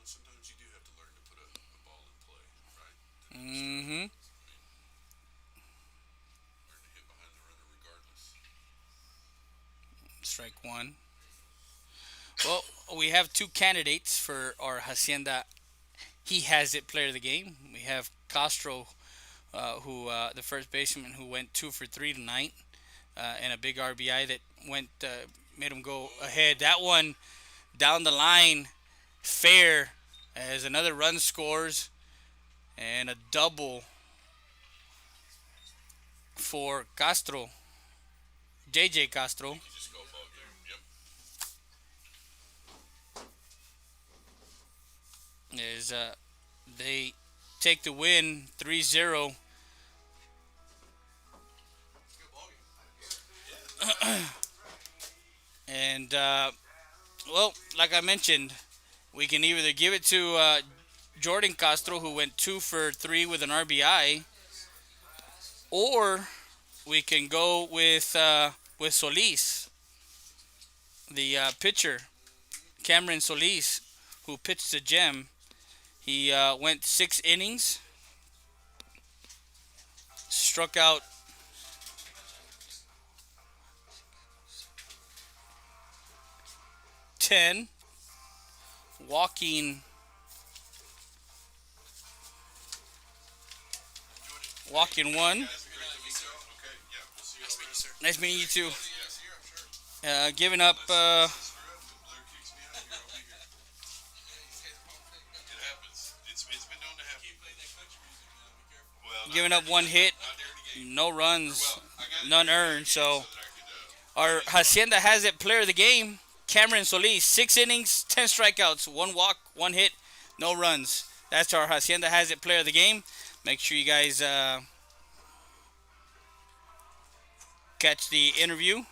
Sometimes you do have to learn to put a ball in play, right? Mm-hmm. Learn to hit behind the runner regardless. Strike 1. Well, we have 2 candidates for our Hacienda He Has It player of the game. We have Castro, who the first baseman who went 2 for 3 tonight, and a big RBI that went made him go ahead. That one down the line, fair, as another run scores, and a double for Castro, JJ Castro. Is they take the win 3-0. And well, like I mentioned, we can either give it to Jordan Castro, who went 2 for 3 with an RBI, or we can go with Solis, the pitcher, Cameron Solis, who pitched a gem. He went 6 innings, struck out 10, walking 1. Nice meeting you too. Giving up giving up 1 hit, no runs, none earned. So our Hacienda Has It player of the game, Cameron Solis, 6 innings, 10 strikeouts, 1 walk, 1 hit, no runs. That's our Hacienda Has It player of the game. Make sure you guys catch the interview